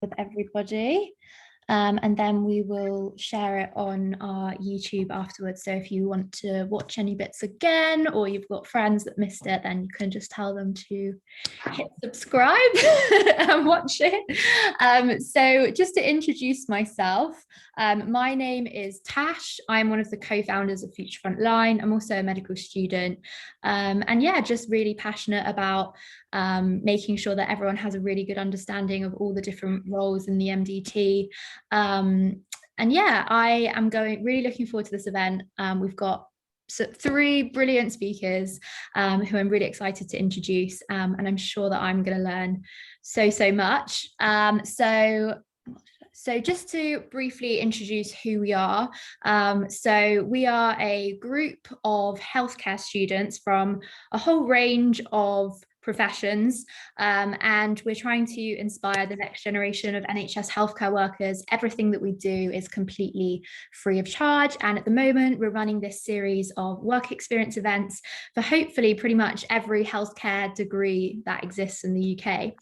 with everybody. And then we will share it on our YouTube afterwards. So if you want to watch any bits again, or you've got friends that missed it, then you can just tell them to hit subscribe and watch it. So just to introduce myself, my name is Tash. I'm one of the co-founders of Future Frontline. I'm also a medical student. And yeah, just really passionate about making sure that everyone has a really good understanding of all the different roles in the MDT. And yeah, I am really looking forward to this event. We've got three brilliant speakers who I'm really excited to introduce, and I'm sure that I'm going to learn so much. So just to briefly introduce who we are. So we are a group of healthcare students from a whole range of professions, and we're trying to inspire the next generation of NHS healthcare workers. Everything that we do is completely free of charge, and at the moment we're running this series of work experience events for hopefully pretty much every healthcare degree that exists in the UK.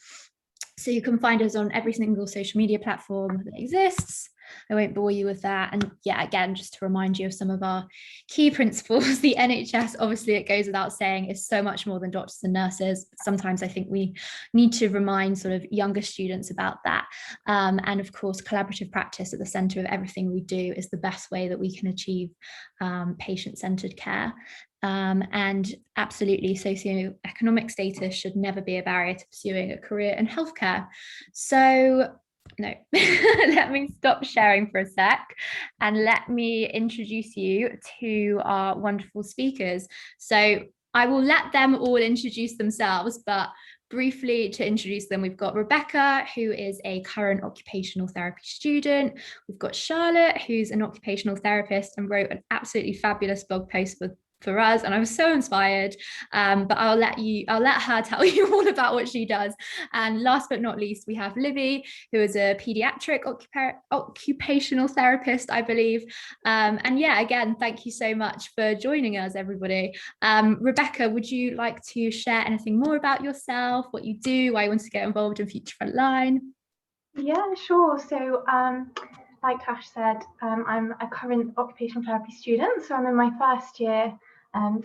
So you can find us on every single social media platform that exists. I won't bore you with that. And yeah, again, just to remind you of some of our key principles, the NHS, obviously it goes without saying, is so much more than doctors and nurses. Sometimes I think we need to remind sort of younger students about that. And of course, collaborative practice at the centre of everything we do is the best way that we can achieve patient-centred care. And absolutely, socioeconomic status should never be a barrier to pursuing a career in healthcare. So no, let me stop sharing for a sec and let me introduce you to our wonderful speakers. So I will let them all introduce themselves, but briefly to introduce them, we've got Rebecca, who is a current occupational therapy student. We've got Charlotte, who's an occupational therapist and wrote an absolutely fabulous blog post for us, and I was so inspired, but I'll let her tell you all about what she does. And last but not least, we have Livy, who is a pediatric occupational therapist, I believe. And yeah, again, thank you so much for joining us, everybody. Rebecca, would you like to share anything more about yourself, what you do, why you want to get involved in Future Frontline? Yeah, sure. So like Tash said, I'm a current occupational therapy student, so I'm in my first year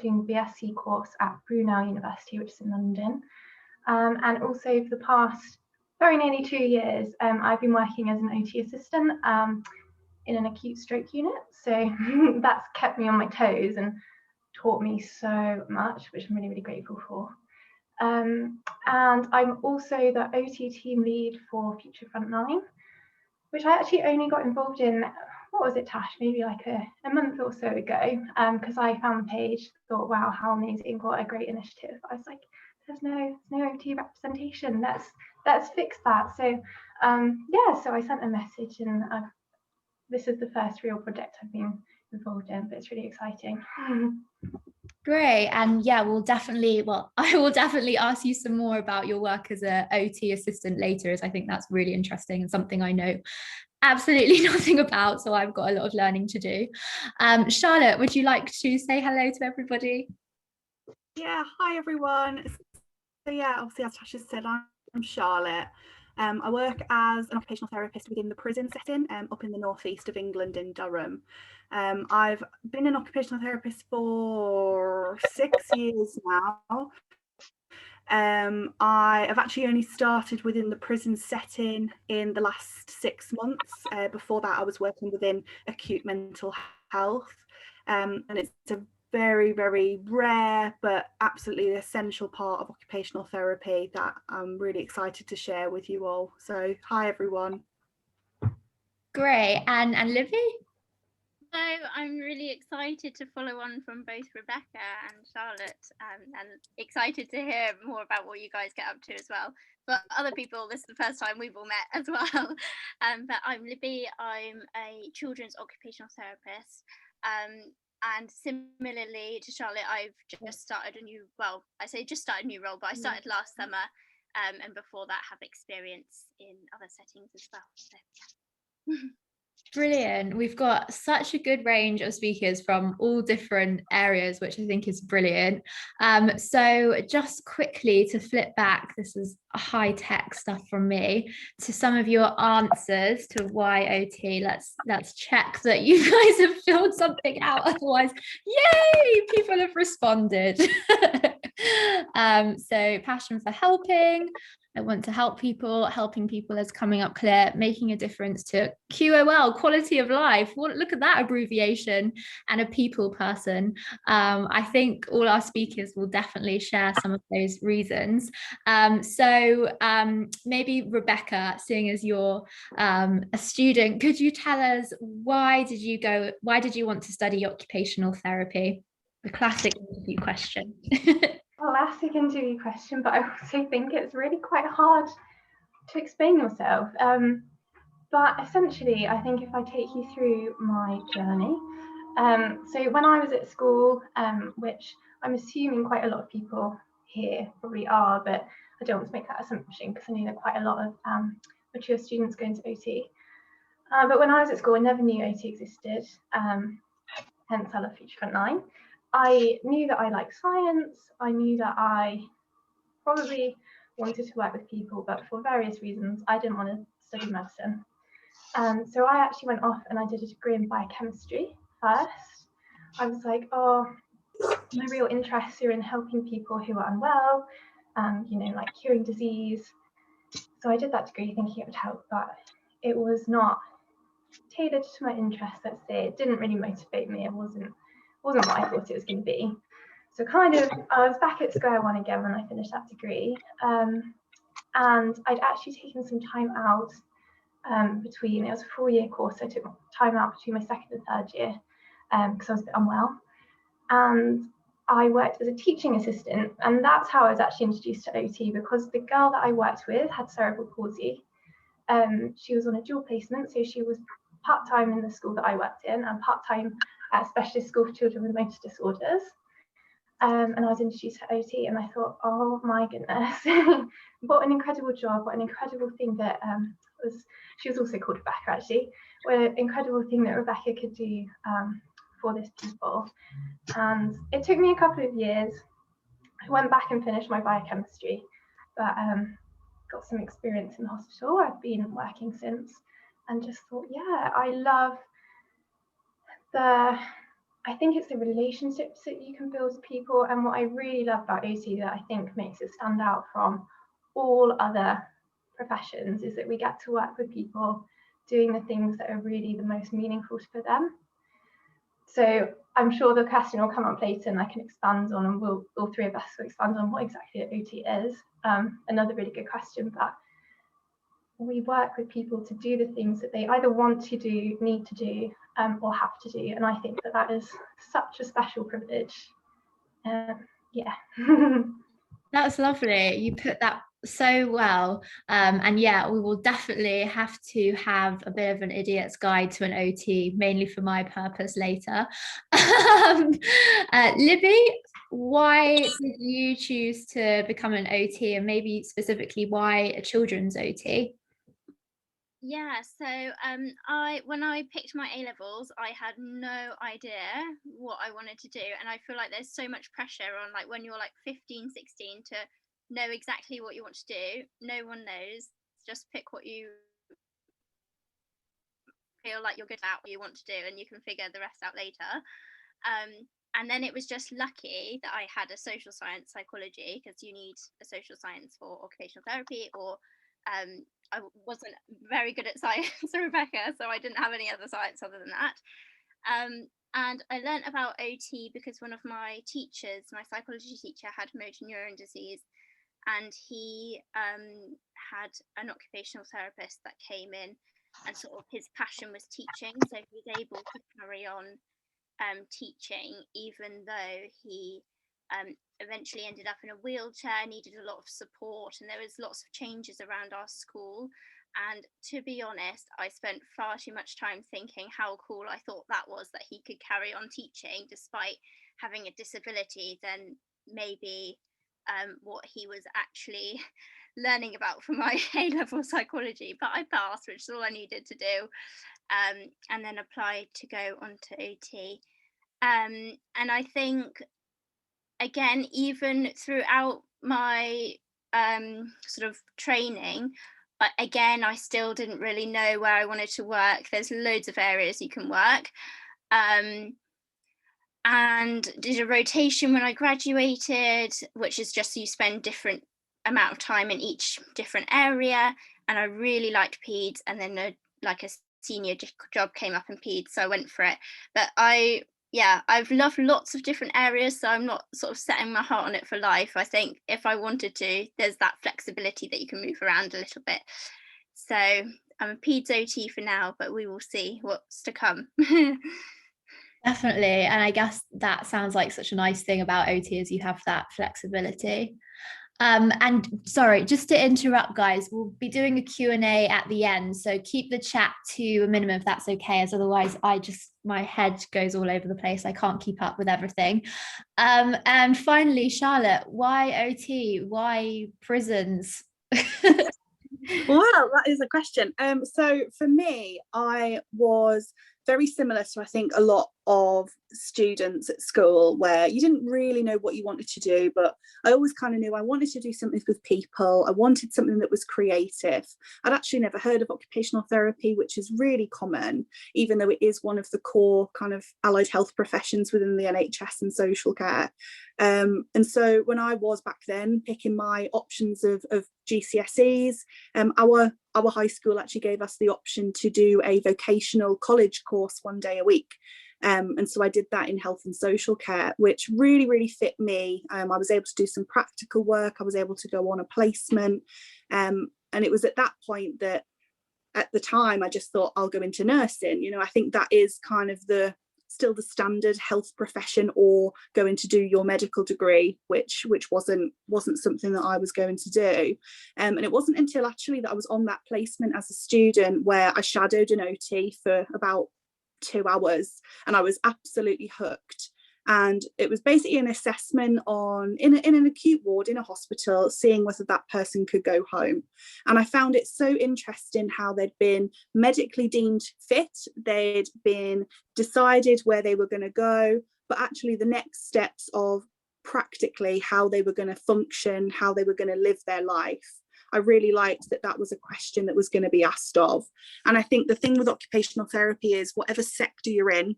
doing the BSc course at Brunel University, which is in London. And also for the past very nearly 2 years, I've been working as an OT assistant in an acute stroke unit. So that's kept me on my toes and taught me so much, which I'm really, really grateful for. And I'm also the OT team lead for Future Frontline, which I actually only got involved in, what was it, Tash, maybe like a month or so ago, because I found the page, thought, wow, how amazing, what a great initiative. I was like, there's no OT representation, let's fix that. So yeah, so I sent a message, and this is the first real project I've been involved in, but it's really exciting. Great. And yeah, I will definitely ask you some more about your work as a OT assistant later, as I think that's really interesting and something I know absolutely nothing about, so I've got a lot of learning to do. Charlotte, would you like to say hello to everybody? Yeah, hi everyone. So yeah, obviously as Tasha said, I'm Charlotte. I work as an occupational therapist within the prison setting up in the northeast of England in Durham. I've been an occupational therapist for 6 years now. I have actually only started within the prison setting in the last 6 months. Before that, I was working within acute mental health, and it's a very, very rare but absolutely essential part of occupational therapy that I'm really excited to share with you all. So hi everyone. Great. And Livy? So I'm really excited to follow on from both Rebecca and Charlotte, and excited to hear more about what you guys get up to as well. But other people, this is the first time we've all met as well. But I'm Libby, I'm a children's occupational therapist. And similarly to Charlotte, I've just started a new, well, I say just started a new role, but I started last summer, and before that have experience in other settings as well. So, yeah. Brilliant. We've got such a good range of speakers from all different areas, which I think is brilliant. So just quickly to flip back, this is high tech stuff from me, to some of your answers to why OT. Let's check that you guys have filled something out. Otherwise, yay, people have responded. So passion for helping. I want to help people. Helping people is coming up clear. Making a difference to QOL, quality of life. Look at that abbreviation. And a people person. I think all our speakers will definitely share some of those reasons. So maybe Rebecca, seeing as you're a student, could you tell us why did you want to study occupational therapy? The classic interview question. Classic interview question, but I also think it's really quite hard to explain yourself. But essentially, I think if I take you through my journey, so when I was at school, which I'm assuming quite a lot of people here probably are, but I don't want to make that assumption because I know there are quite a lot of mature students going to OT. But when I was at school, I never knew OT existed, hence I love Future Frontline. I knew that I liked science. I knew that I probably wanted to work with people, but for various reasons, I didn't want to study medicine. So I actually went off and I did a degree in biochemistry first. I was like, oh, my real interests are in helping people who are unwell, like curing disease. So I did that degree thinking it would help, but it was not tailored to my interests, let's say. It didn't really motivate me. It wasn't what I thought it was going to be. So kind of, I was back at square one again when I finished that degree. And I'd actually taken some time out between, it was a 4-year course, so I took time out between my second and third year because I was a bit unwell. And I worked as a teaching assistant, and that's how I was actually introduced to OT, because the girl that I worked with had cerebral palsy. She was on a dual placement, so she was part-time in the school that I worked in and part-time at a specialist school for children with motor disorders. And I was introduced to OT, and I thought, oh my goodness, what an incredible job, what an incredible thing that she was also called Rebecca actually, what an incredible thing that Rebecca could do for this people. And it took me a couple of years. I went back and finished my biochemistry, but got some experience in the hospital. I've been working since, and just thought, yeah, I think it's the relationships that you can build with people. And what I really love about OT that I think makes it stand out from all other professions is that we get to work with people doing the things that are really the most meaningful for them. So I'm sure the question will come up later and I can expand on, and all three of us will expand on what exactly OT is. Another really good question, but we work with people to do the things that they either want to do, need to do, or have to do. And I think that is such a special privilege. Yeah. That's lovely. You put that so well. And yeah, we will definitely have to have a bit of an idiot's guide to an OT, mainly for my purpose later. Libby, why did you choose to become an OT, and maybe specifically why a children's OT? Yeah, so when I picked my A-levels, I had no idea what I wanted to do, and I feel like there's so much pressure on, like, when you're like 15, 16 to know exactly what you want to do. No one knows. Just pick what you feel like you're good at, what you want to do, and you can figure the rest out later. And then it was just lucky that I had a social science psychology, because you need a social science for occupational therapy, or I wasn't very good at science, Rebecca, so I didn't have any other science other than that. And I learnt about OT because one of my teachers, my psychology teacher, had motor neuron disease, and he had an occupational therapist that came in, and sort of his passion was teaching, so he was able to carry on teaching, even though he eventually ended up in a wheelchair, needed a lot of support, and there was lots of changes around our school. And to be honest, I spent far too much time thinking how cool I thought that was, that he could carry on teaching despite having a disability, than maybe what he was actually learning about for my A-level psychology. But I passed, which is all I needed to do. and then applied to go onto OT. And I think, again, even throughout my sort of training, again, I still didn't really know where I wanted to work. There's loads of areas you can work. And did a rotation when I graduated, which is just you spend different amount of time in each different area. And I really liked peds, and then a senior job came up in peds, so I went for it. But I've loved lots of different areas, so I'm not sort of setting my heart on it for life. I think if I wanted to, there's that flexibility that you can move around a little bit. So I'm a peds OT for now, but we will see what's to come. Definitely. And I guess that sounds like such a nice thing about OT, is you have that flexibility. And sorry, just to interrupt, guys, we'll be doing a Q&A at the end, so keep the chat to a minimum if that's okay, as otherwise my head goes all over the place. I can't keep up with everything. And finally, Charlotte, why OT? Why prisons? Well, that is a question. So for me, I was very similar to, I think, a lot of students at school, where you didn't really know what you wanted to do, but I always kind of knew I wanted to do something with people. I wanted something that was creative. I'd actually never heard of occupational therapy, which is really common, even though it is one of the core kind of allied health professions within the NHS and social care. And so when I was back then picking my options of GCSEs, our high school actually gave us the option to do a vocational college course one day a week. And so I did that in health and social care, which really, really fit me. I was able to do some practical work. I was able to go on a placement. And it was at that point that, at the time, I just thought I'll go into nursing. You know, I think that is kind of still the standard health profession, or going to do your medical degree, which wasn't something that I was going to do. And it wasn't until actually that I was on that placement as a student, where I shadowed an OT for about 2 hours, and I was absolutely hooked. And it was basically an assessment in an acute ward in a hospital, seeing whether that person could go home. And I found it so interesting how they'd been medically deemed fit, they'd been decided where they were going to go, but actually the next steps of practically how they were going to function, how they were going to live their life, I really liked that was a question that was going to be asked of. And I think the thing with occupational therapy is, whatever sector you're in,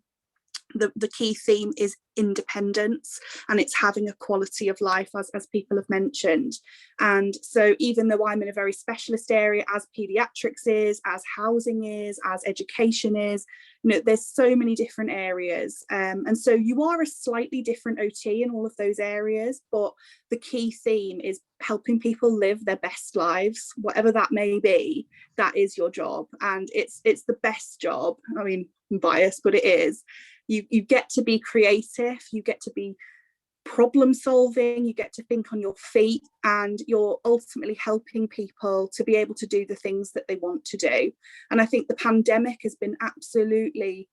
the key theme is independence, and it's having a quality of life, as people have mentioned. And so even though I'm in a very specialist area, as paediatrics is, as housing is, as education is, you know, there's so many different areas, and so you are a slightly different OT in all of those areas, but the key theme is helping people live their best lives, whatever that may be. That is your job, and it's the best job. I mean, I'm biased, but it is. You get to be creative, you get to be problem solving, you get to think on your feet, and you're ultimately helping people to be able to do the things that they want to do. And I think the pandemic has been absolutely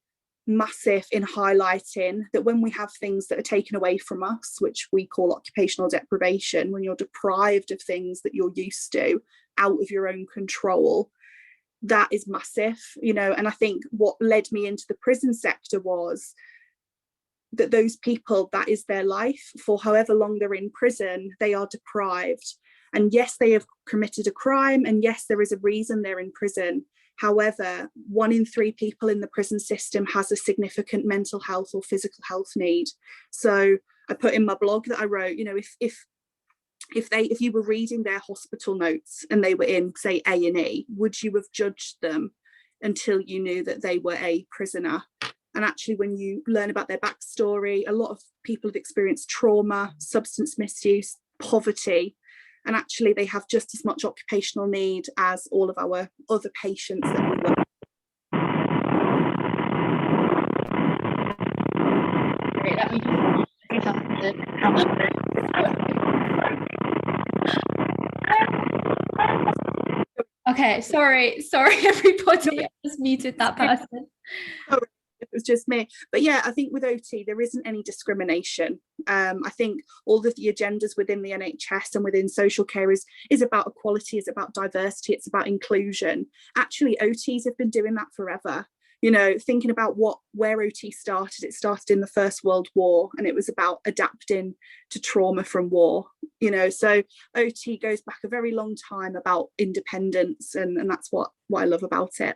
massive in highlighting that when we have things that are taken away from us, which we call occupational deprivation, when you're deprived of things that you're used to out of your own control, that is massive, you know. And I think what led me into the prison sector was that those people, that is their life. For however long they're in prison, they are deprived. And yes, they have committed a crime, and yes, there is a reason they're in prison. However, 1 in 3 people in the prison system has a significant mental health or physical health need. So I put in my blog that I wrote, you know, if you were reading their hospital notes and they were in, say, A&E, would you have judged them until you knew that they were a prisoner? And actually, when you learn about their backstory, a lot of people have experienced trauma, substance misuse, poverty, and actually they have just as much occupational need as all of our other patients that we work with. Great, let me just Okay, sorry everybody, I just muted that person. It was just me. But yeah, I think with OT there isn't any discrimination. I think all of the agendas within the NHS and within social care is about equality, is about diversity, it's about inclusion. Actually, OTs have been doing that forever. you know, thinking about where OT started. It started in the First World War, and it was about adapting to trauma from war, you know. So OT goes back a very long time, about independence, and that's what I love about it.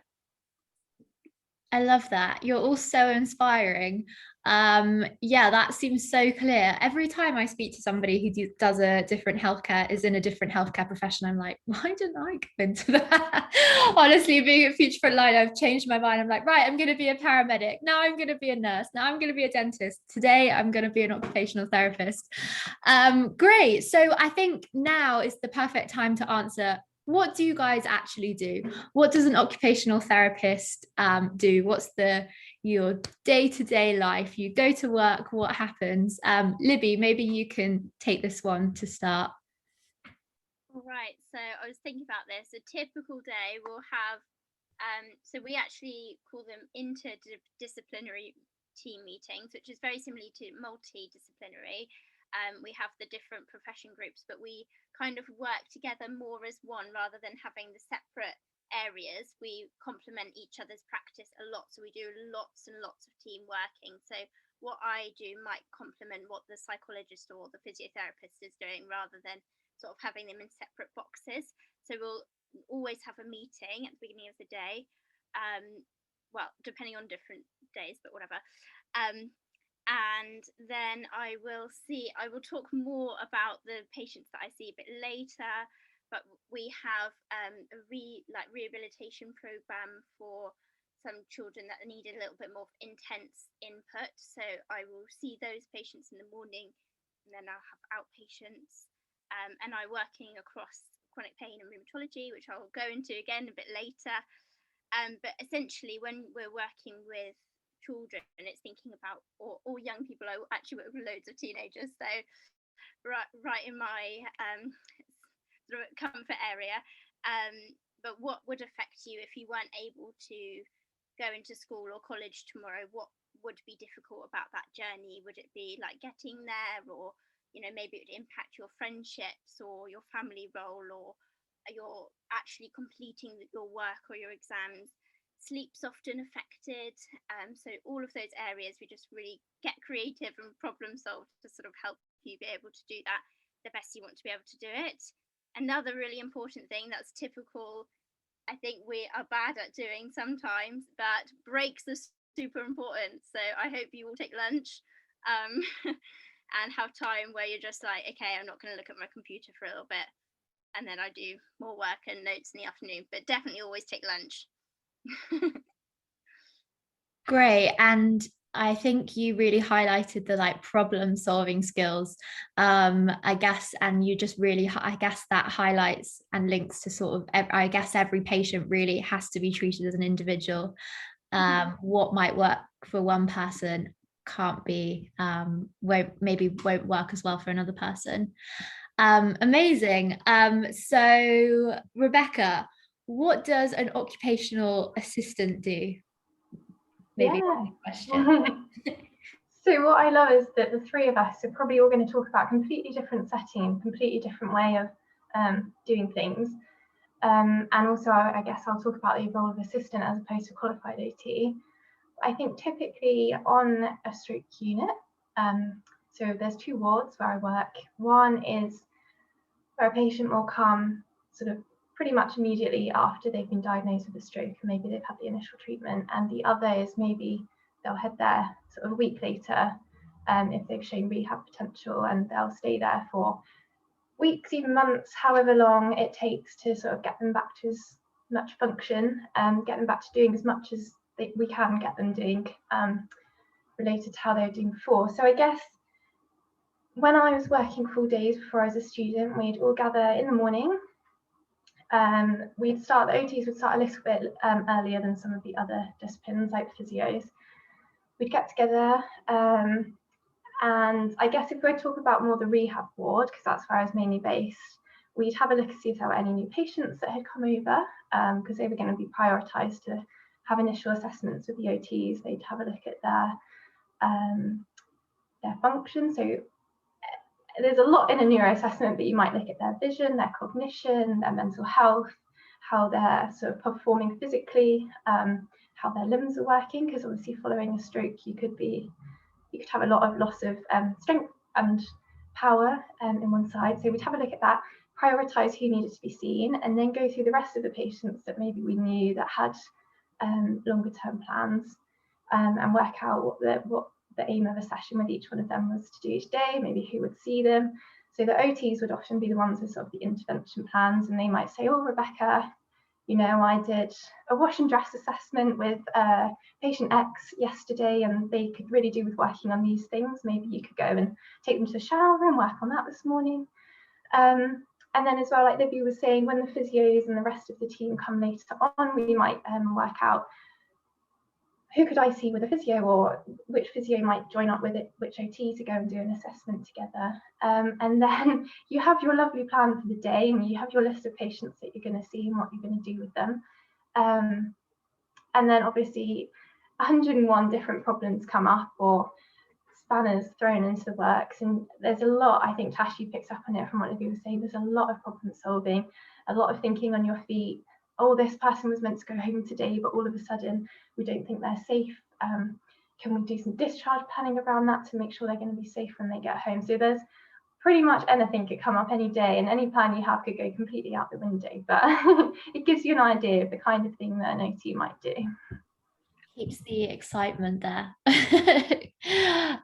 I love that. You're all so inspiring. Yeah, that seems so clear. Every time I speak to somebody who does a different healthcare, is in a different healthcare profession, I'm like, why didn't I go into that? Honestly, being at Future Frontline, I've changed my mind. I'm like, right, I'm going to be a paramedic. Now I'm going to be a nurse. Now I'm going to be a dentist. Today I'm going to be an occupational therapist. Great. So I think now is the perfect time to answer, what do you guys actually do? What does an occupational therapist do? What's your day-to-day life? You go to work, what happens? Libby, maybe you can take this one to start. All right, so I was thinking about this. A typical day will have, so we actually call them interdisciplinary team meetings, which is very similar to multidisciplinary. We have the different profession groups, but we kind of work together more as one rather than having the separate areas. We complement each other's practice a lot, so we do lots and lots of team working. So what I do might complement what the psychologist or the physiotherapist is doing, rather than sort of having them in separate boxes. So we'll always have a meeting at the beginning of the day, well, depending on different days, but whatever. And then I will talk more about the patients that I see a bit later, but we have a rehabilitation program for some children that need a little bit more intense input. So I will see those patients in the morning, and then I'll have outpatients. And I'm working across chronic pain and rheumatology, which I'll go into again a bit later. But essentially, when we're working with children, and it's thinking about or young people, I actually work with loads of teenagers, so right in my sort of comfort area. But what would affect you if you weren't able to go into school or college tomorrow? What would be difficult about that journey? Would it be like getting there, or maybe it would impact your friendships or your family role, or you're actually completing your work or your exams? Sleep's often affected. So all of those areas, we just really get creative and problem solve to sort of help you be able to do that the best you want to be able to do it. Another really important thing that's typical, I think we are bad at doing sometimes, but breaks are super important. So I hope you will take lunch and have time where you're just like, okay, I'm not going to look at my computer for a little bit, and then I do more work and notes in the afternoon, but definitely always take lunch. Great. And I think you really highlighted the problem solving skills, I guess, and you just really, I guess that highlights and links to sort of, I guess every patient really has to be treated as an individual. What might work for one person can't be, won't work as well for another person. Amazing. So Rebecca, what does an occupational assistant do? Maybe one question. So what I love is that the three of us are probably all going to talk about completely different setting, completely different way of doing things. And also, I guess I'll talk about the role of assistant as opposed to qualified OT. I think typically on a stroke unit, so there's two wards where I work. One is where a patient will come sort of pretty much immediately after they've been diagnosed with a stroke, and maybe they've had the initial treatment, and the other is maybe they'll head there sort of a week later if they've shown rehab potential, and they'll stay there for weeks, even months, however long it takes to sort of get them back to as much function and get them back to doing as much as we can get them doing related to how they were doing before. So I guess when I was working full days before I was a student, we'd all gather in the morning. The OTs would start a little bit earlier than some of the other disciplines like physios. We'd get together, and I guess if we talk about more the rehab ward, because that's where I was mainly based, we'd have a look to see if there were any new patients that had come over, because they were going to be prioritised to have initial assessments with the OTs. They'd have a look at their function. So there's a lot in a neuro assessment, but you might look at their vision, their cognition, their mental health, how they're sort of performing physically, how their limbs are working, because obviously following a stroke you could have a lot of loss of strength and power in one side. So we'd have a look at that, prioritise who needed to be seen, and then go through the rest of the patients that maybe we knew that had longer term plans, and work out what the aim of a session with each one of them was to do each day, maybe who would see them. So the OTs would often be the ones with sort of the intervention plans, and they might say, oh, Rebecca, you know, I did a wash and dress assessment with patient X yesterday, and they could really do with working on these things. Maybe you could go and take them to the shower and work on that this morning. And then as well, like Libby was saying, when the physios and the rest of the team come later on, we might work out who could I see with a physio, or which physio might join up with it, which OT to go and do an assessment together. And then you have your lovely plan for the day, and you have your list of patients that you're going to see and what you're going to do with them. And then obviously 101 different problems come up, or spanners thrown into the works, and there's a lot, I think Tash, you picked up on it from what Libby was saying, there's a lot of problem solving, a lot of thinking on your feet. Oh, this person was meant to go home today, but all of a sudden we don't think they're safe. Can we do some discharge planning around that to make sure they're going to be safe when they get home? So there's pretty much anything could come up any day, and any plan you have could go completely out the window, but it gives you an idea of the kind of thing that an OT might do. Keeps the excitement there.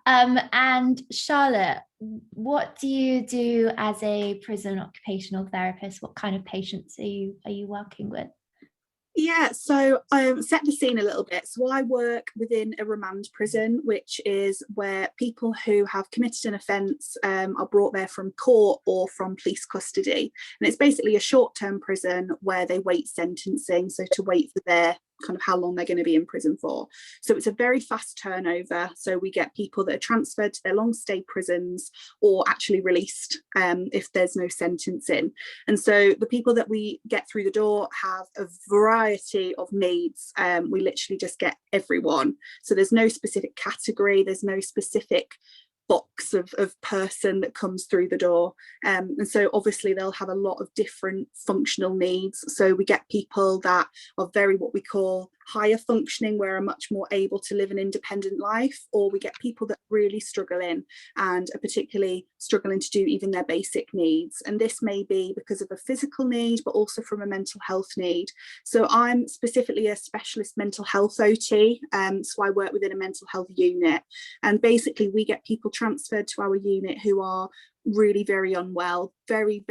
And Charlotte, what do you do as a prison occupational therapist? What kind of patients are you working with? Yeah, so set the scene a little bit. So I work within a remand prison, which is where people who have committed an offence are brought there from court or from police custody. And it's basically a short-term prison where they wait sentencing, so to wait for their kind of how long they're going to be in prison for. So it's a very fast turnover. So we get people that are transferred to their long stay prisons or actually released if there's no sentencing. And so the people that we get through the door have a variety of needs. We literally just get everyone. So there's no specific category, there's no specific box of person that comes through the door, and so obviously they'll have a lot of different functional needs. So we get people that are very what we call higher functioning, where are much more able to live an independent life, or we get people that really struggling and are particularly struggling to do even their basic needs, and this may be because of a physical need but also from a mental health need. So I'm specifically a specialist mental health OT, so I work within a mental health unit, and basically we get people transferred to our unit who are really very unwell, very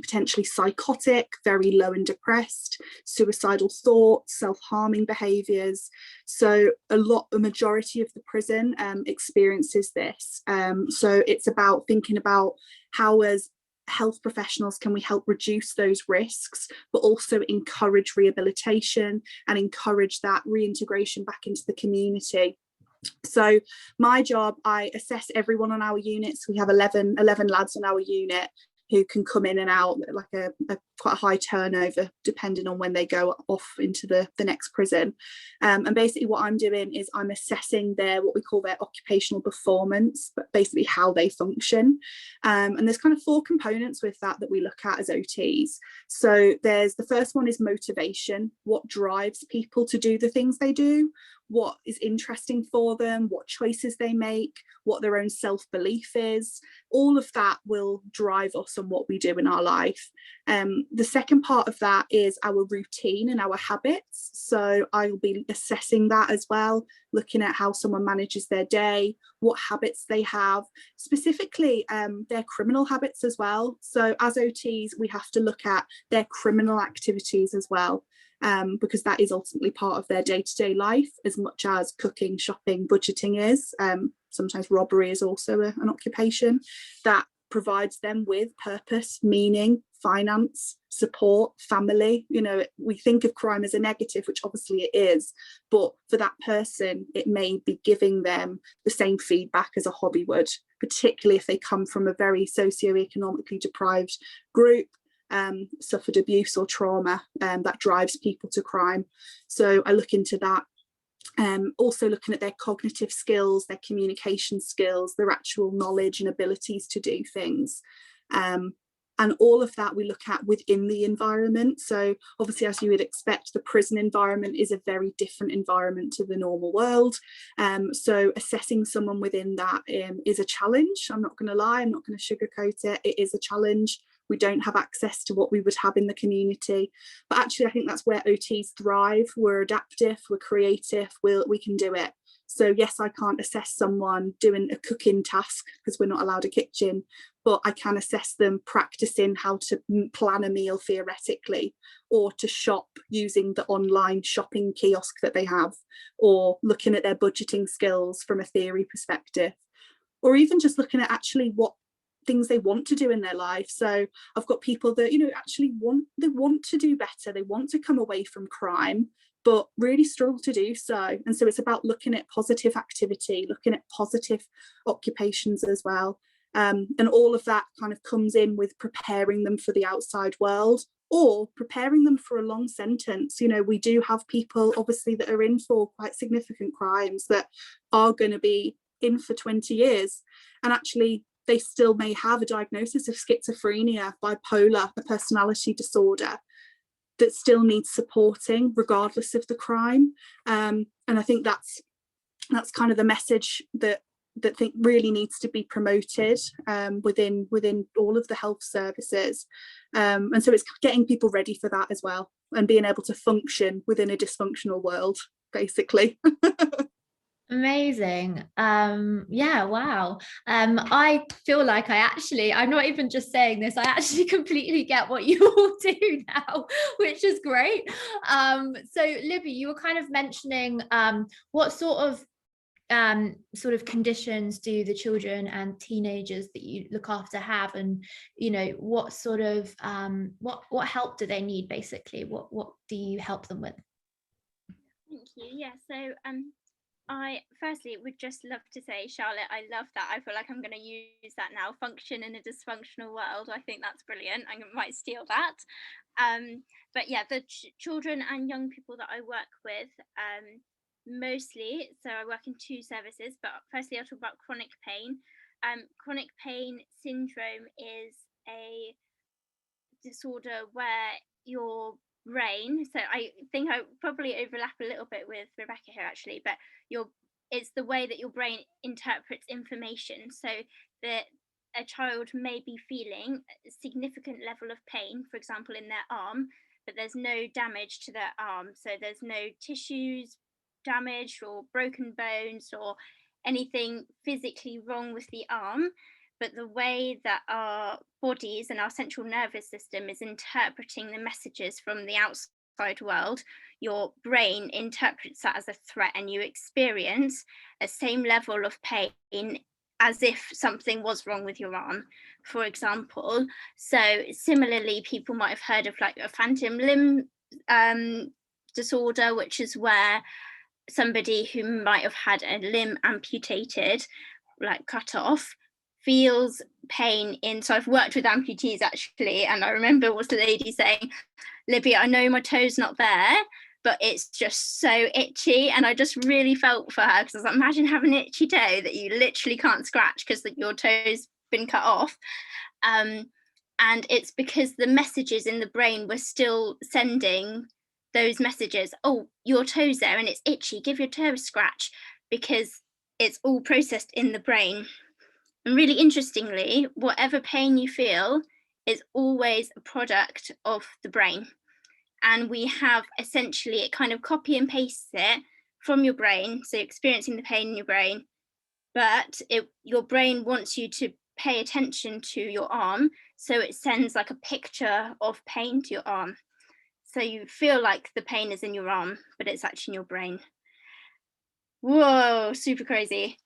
potentially psychotic, very low and depressed, suicidal thoughts, self-harming behaviours. So a majority of the prison experiences this. So it's about thinking about how as health professionals can we help reduce those risks, but also encourage rehabilitation and encourage that reintegration back into the community. So my job, I assess everyone on our unit. So we have 11 lads on our unit who can come in and out, like a quite a high turnover depending on when they go off into the next prison. And basically what I'm doing is I'm assessing their what we call their occupational performance, but basically how they function. And there's kind of 4 components with that we look at as OTs. So there's the first one is motivation, what drives people to do the things they do, what is interesting for them, what choices they make, what their own self-belief is. All of that will drive us on what we do in our life. The second part of that is our routine and our habits. So I'll be assessing that as well, looking at how someone manages their day, what habits they have, specifically their criminal habits as well. So as OTs, we have to look at their criminal activities as well. Because that is ultimately part of their day-to-day life, as much as cooking, shopping, budgeting is. Sometimes robbery is also an occupation that provides them with purpose, meaning, finance, support, family. You know, we think of crime as a negative, which obviously it is, but for that person, it may be giving them the same feedback as a hobby would, particularly if they come from a very socioeconomically deprived group, suffered abuse or trauma that drives people to crime. So I look into that. Also looking at their cognitive skills, their communication skills, their actual knowledge and abilities to do things. And all of that we look at within the environment. So obviously, as you would expect, the prison environment is a very different environment to the normal world. So assessing someone within that is a challenge. I'm not going to lie, I'm not going to sugarcoat it. It is a challenge. We don't have access to what we would have in the community. But actually, I think that's where OTs thrive. We're adaptive, we're creative, we can do it. So yes, I can't assess someone doing a cooking task because we're not allowed a kitchen, but I can assess them practicing how to plan a meal theoretically, or to shop using the online shopping kiosk that they have, or looking at their budgeting skills from a theory perspective, or even just looking at actually what things they want to do in their life. So I've got people that, you know, actually want to do better, they want to come away from crime, but really struggle to do so. And so it's about looking at positive activity, looking at positive occupations as well. And all of that kind of comes in with preparing them for the outside world, or preparing them for a long sentence. You know, we do have people obviously that are in for quite significant crimes that are going to be in for 20 years. And actually, they still may have a diagnosis of schizophrenia, bipolar, a personality disorder that still needs supporting regardless of the crime. And I think that's kind of the message that think really needs to be promoted within all of the health services. And so it's getting people ready for that as well, and being able to function within a dysfunctional world, basically. Amazing. Yeah, wow. I feel like I'm not even just saying this, I actually completely get what you all do now, which is great. So Libby, you were kind of mentioning what sort of conditions do the children and teenagers that you look after have, and you know, what sort of what help do they need, basically? What do you help them with? Thank you. Yeah, so I firstly would just love to say, Charlotte, I love that. I feel like I'm going to use that now. Function in a dysfunctional world. I think that's brilliant. I might steal that. But yeah, the children and young people that I work with, mostly, so I work in 2 services, but firstly I'll talk about chronic pain. Chronic pain syndrome is a disorder where your brain, so I think I probably overlap a little bit with Rebecca here actually, but it's the way that your brain interprets information. So that a child may be feeling a significant level of pain, for example in their arm, but there's no damage to their arm, so there's no tissues damaged or broken bones or anything physically wrong with the arm, but the way that our bodies and our central nervous system is interpreting the messages from the outside world, your brain interprets that as a threat, and you experience a same level of pain as if something was wrong with your arm, for example. So similarly, people might have heard of like a phantom limb disorder, which is where somebody who might have had a limb amputated, like cut off, feels pain in. So I've worked with amputees actually, and I remember was the lady saying, Libby, I know my toe's not there, but it's just so itchy. And I just really felt for her, because I was like, imagine having an itchy toe that you literally can't scratch because your toe's been cut off. And it's because the messages in the brain were still sending those messages. Oh, your toe's there and it's itchy, give your toe a scratch, because it's all processed in the brain. And really interestingly, whatever pain you feel is always a product of the brain. And we have essentially, it kind of copy and pastes it from your brain. So you're experiencing the pain in your brain, but your brain wants you to pay attention to your arm. So it sends like a picture of pain to your arm. So you feel like the pain is in your arm, but it's actually in your brain. Whoa, super crazy.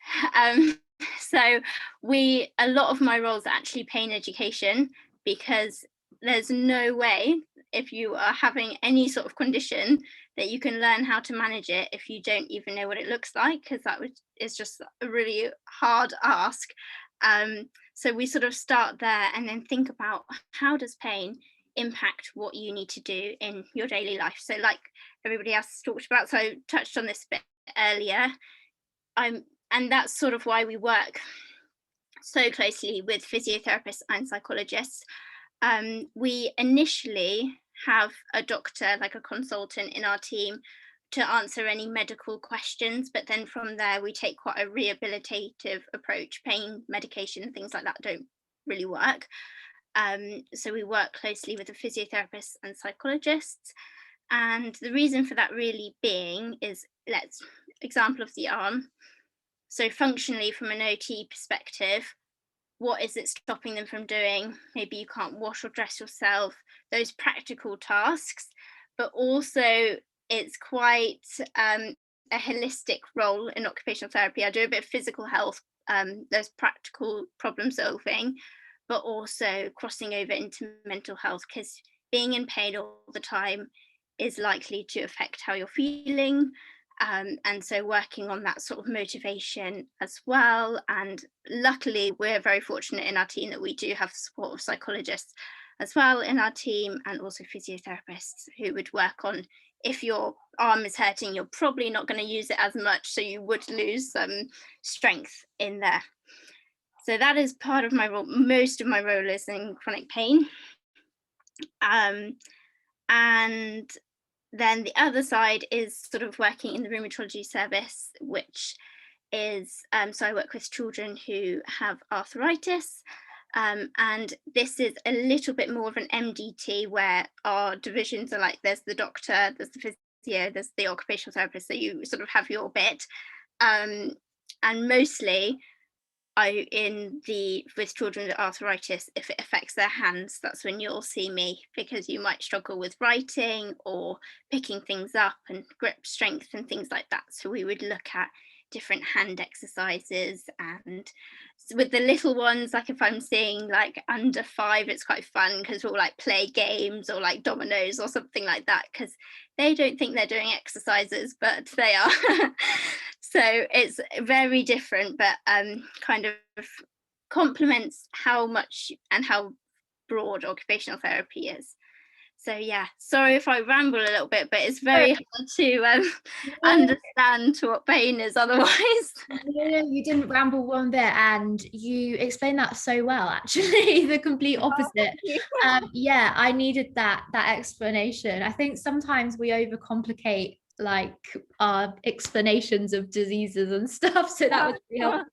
So a lot of my roles are actually pain education, because there's no way, if you are having any sort of condition, that you can learn how to manage it if you don't even know what it looks like, because is just a really hard ask. So we sort of start there and then think about, how does pain impact what you need to do in your daily life? So like everybody else talked about, so I touched on this bit earlier, and that's sort of why we work so closely with physiotherapists and psychologists. we initially have a doctor, like a consultant in our team, to answer any medical questions, but then from there we take quite a rehabilitative approach. Pain medication, things like that don't really work. So we work closely with the physiotherapists and psychologists. And the reason for that really being is, let's example of the arm. So functionally, from an OT perspective, what is it stopping them from doing? Maybe you can't wash or dress yourself, those practical tasks, but also it's quite a holistic role in occupational therapy. I do a bit of physical health, there's practical problem solving, but also crossing over into mental health, because being in pain all the time is likely to affect how you're feeling. And so working on that sort of motivation as well. And luckily, we're very fortunate in our team that we do have the support of psychologists as well in our team, and also physiotherapists who would work on, if your arm is hurting, you're probably not going to use it as much, so you would lose some strength in there. So that is part of my role. Most of my role is in chronic pain. And then the other side is sort of working in the rheumatology service, which is, so I work with children who have arthritis. And this is a little bit more of an MDT, where our divisions are like, there's the doctor, there's the physio, there's the occupational therapist, so you sort of have your bit. And mostly with children with arthritis, if it affects their hands, that's when you'll see me, because you might struggle with writing or picking things up and grip strength and things like that. So we would look at different hand exercises. And with the little ones, like if I'm seeing like under 5, it's quite fun because we'll like play games or like dominoes or something like that, because they don't think they're doing exercises, but they are. So it's very different, but kind of complements how much and how broad occupational therapy is. So yeah, sorry if I ramble a little bit, but it's very hard to understand what pain is otherwise. No, you didn't ramble one bit, and you explained that so well, actually. The complete opposite. Yeah, I needed that explanation. I think sometimes we overcomplicate like our explanations of diseases and stuff, so that was really helpful.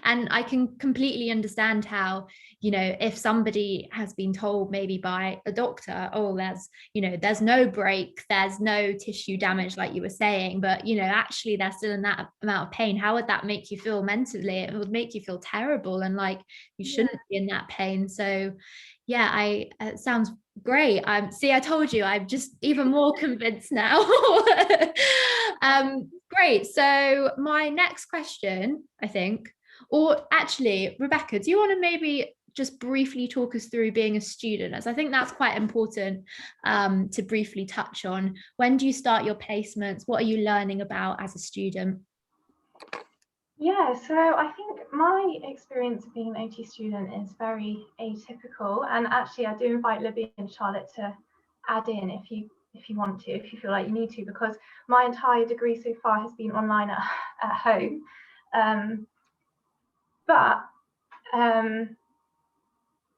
And I can completely understand how, if somebody has been told maybe by a doctor, oh, there's no break, there's no tissue damage, like you were saying, but actually they're still in that amount of pain, how would that make you feel mentally? It would make you feel terrible, and like you shouldn't be in that pain. So yeah, it sounds great. See, I told you, I'm just even more convinced now. Great. So my next question, I think, or actually, Rebecca, do you want to maybe just briefly talk us through being a student, as I think that's quite important to briefly touch on. When do you start your placements? What are you learning about as a student? Yeah, so I think my experience of being an OT student is very atypical, and actually I do invite Libby and Charlotte to add in if you want to, if you feel like you need to, because my entire degree so far has been online at home. But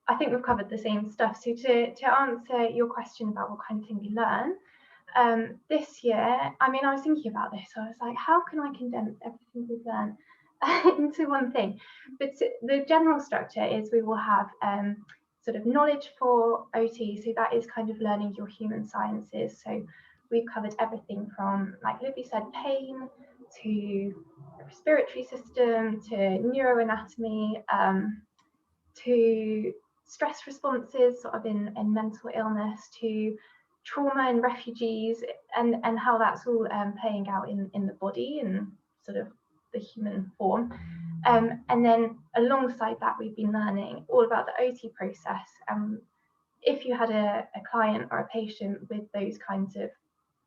I think we've covered the same stuff. So to answer your question about what kind of thing we learn, this year, I mean, I was thinking about this. I was like, how can I condense everything we've learned into one thing? But the general structure is we will have sort of knowledge for OT. So that is kind of learning your human sciences. So we've covered everything from, like Libby said, pain to the respiratory system, to neuroanatomy, to stress responses sort of in mental illness, to trauma and refugees, and how that's all playing out in the body and sort of the human form. And then alongside that, we've been learning all about the OT process. If you had a client or a patient with those kinds of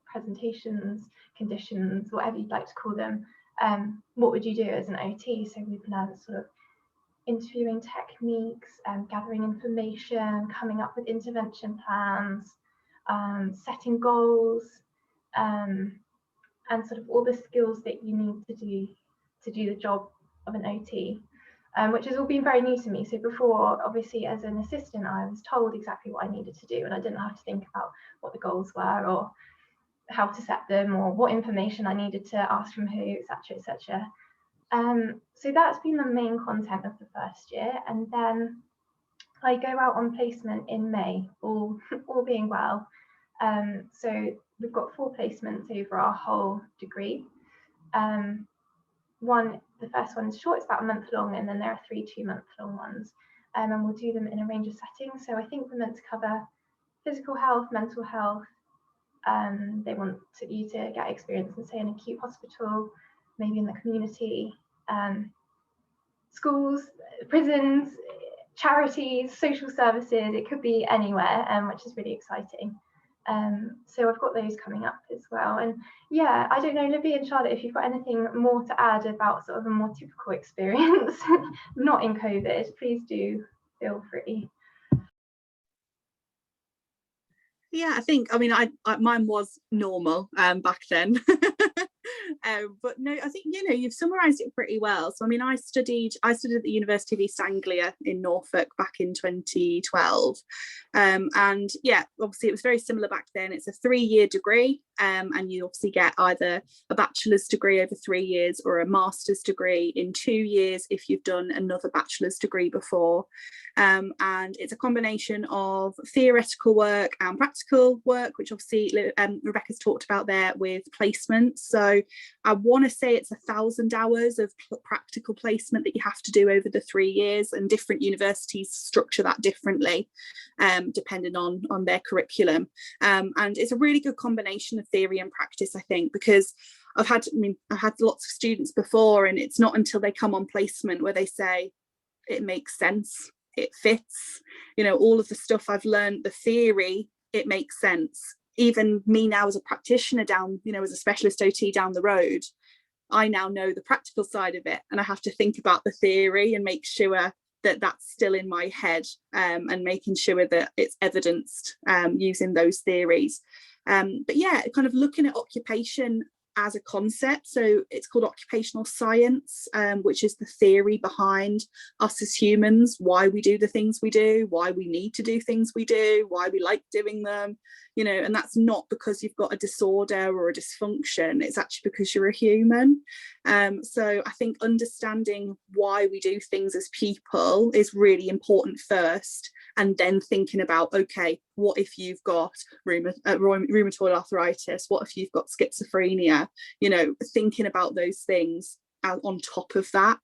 presentations, conditions, whatever you'd like to call them, what would you do as an OT? So we've learned sort of interviewing techniques, gathering information, coming up with intervention plans, setting goals, and sort of all the skills that you need to do the job of an OT. which has all been very new to me. So before, obviously, as an assistant, I was told exactly what I needed to do, and I didn't have to think about what the goals were or how to set them or what information I needed to ask from who, etc., etc. So that's been the main content of the first year, and then I go out on placement in May, all being well. So we've got 4 placements over our whole degree. The first one is short, it's about a month long, and then there are 3 2-month-long ones. And we'll do them in a range of settings. So I think we're meant to cover physical health, mental health. They want you to get experience in, say, an acute hospital, maybe in the community, schools, prisons, charities, social services. It could be anywhere, which is really exciting. So I've got those coming up as well. And yeah, I don't know, Libby and Charlotte, if you've got anything more to add about sort of a more typical experience, not in COVID, please do feel free. Yeah, I think, I mean, I mine was normal back then. But no, I think, you know, you've summarised it pretty well. So I mean, I studied at the University of East Anglia in Norfolk back in 2012, and yeah, obviously it was very similar back then. It's a 3-year degree, and you obviously get either a bachelor's degree over 3 years or a master's degree in 2 years if you've done another bachelor's degree before. And it's a combination of theoretical work and practical work, which obviously Rebecca's talked about there with placements. So I want to say it's 1,000 hours of practical placement that you have to do over the 3 years, and different universities structure that differently, depending on their curriculum. And it's a really good combination of theory and practice, I think, because I've had lots of students before, and it's not until they come on placement where they say it makes sense, it fits, you know, all of the stuff I've learned, the theory, it makes sense. Even me now as a practitioner down, you know, as a specialist OT down the road, I now know the practical side of it, and I have to think about the theory and make sure that that's still in my head, and making sure that it's evidenced using those theories. But yeah, kind of looking at occupation as a concept. So it's called occupational science, which is the theory behind us as humans, why we do the things we do, why we need to do things we do, why we like doing them, you know, and that's not because you've got a disorder or a dysfunction, it's actually because you're a human. So I think understanding why we do things as people is really important first, and then thinking about, okay, what if you've got rheumatoid arthritis? What if you've got schizophrenia? You know, thinking about those things on top of that,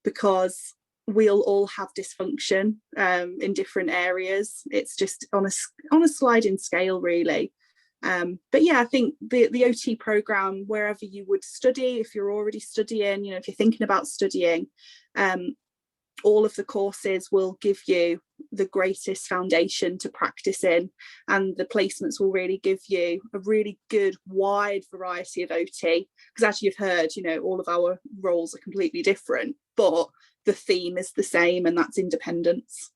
because we'll all have dysfunction in different areas. It's just on a sliding scale, really. But yeah, I think the OT program, wherever you would study, if you're already studying, you know, if you're thinking about studying, all of the courses will give you the greatest foundation to practice in, and the placements will really give you a really good wide variety of OT, because as you've heard, you know, all of our roles are completely different, but the theme is the same, and that's independence.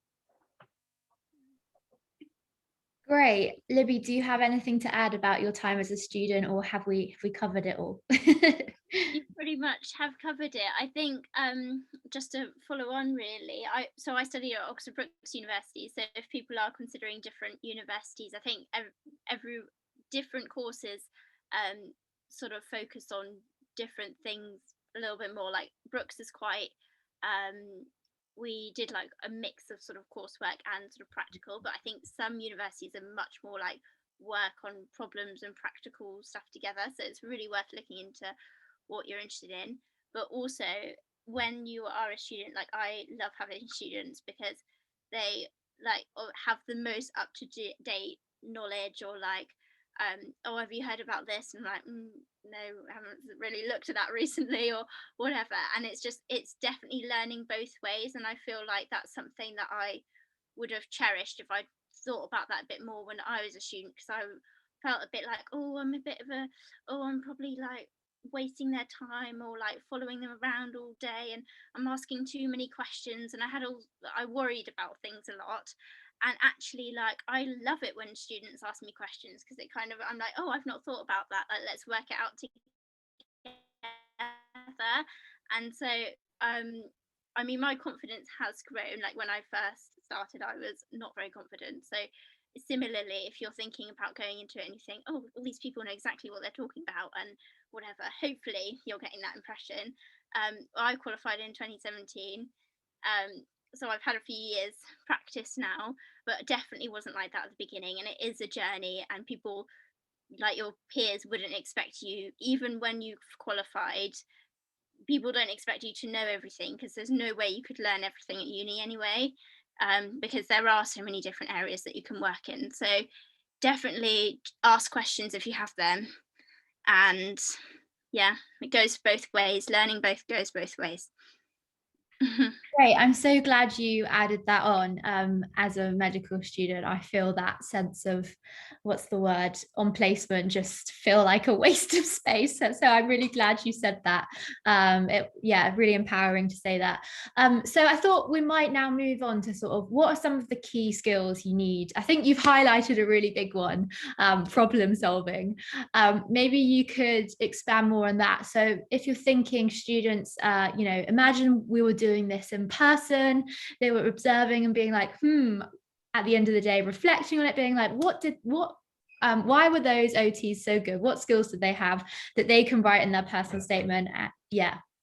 Great. Libby, do you have anything to add about your time as a student, or have we covered it all? You pretty much have covered it. I think just to follow on really, I study at Oxford Brookes University, so if people are considering different universities, I think every different courses sort of focus on different things a little bit more. Like Brookes is quite we did like a mix of sort of coursework and sort of practical, but I think some universities are much more like work on problems and practical stuff together, so it's really worth looking into what you're interested in. But also, when you are a student, like I love having students because they like have the most up to date knowledge, or like oh, have you heard about this? And I'm like, no, I haven't really looked at that recently, or whatever. And it's definitely learning both ways, and I feel like that's something that I would have cherished if I'd thought about that a bit more when I was a student, because I felt a bit like, oh, I'm probably like wasting their time, or like following them around all day, and I'm asking too many questions, and I worried about things a lot. And actually, like, I love it when students ask me questions, because it kind of, I'm like, oh, I've not thought about that, like, let's work it out together. And so I mean, my confidence has grown. Like when I first started, I was not very confident. So similarly, if you're thinking about going into it and you think, oh, all these people know exactly what they're talking about and whatever, hopefully you're getting that impression. I qualified in 2017. So I've had a few years practice now, but definitely wasn't like that at the beginning. And it is a journey, and people like your peers wouldn't expect you, even when you've qualified, people don't expect you to know everything, because there's no way you could learn everything at uni anyway, because there are so many different areas that you can work in. So definitely ask questions if you have them. And yeah, it goes both ways. Learning both goes both ways. Great. I'm so glad you added that on. As a medical student, I feel that sense of, what's the word, on placement, just feel like a waste of space. So I'm really glad you said that. Really empowering to say that. So I thought we might now move on to sort of what are some of the key skills you need. I think you've highlighted a really big one, problem solving. Maybe you could expand more on that. So if you're thinking students, imagine we were doing this in person, they were observing and being like, at the end of the day, reflecting on it, being like, why were those OTs so good? What skills did they have that they can write in their personal statement?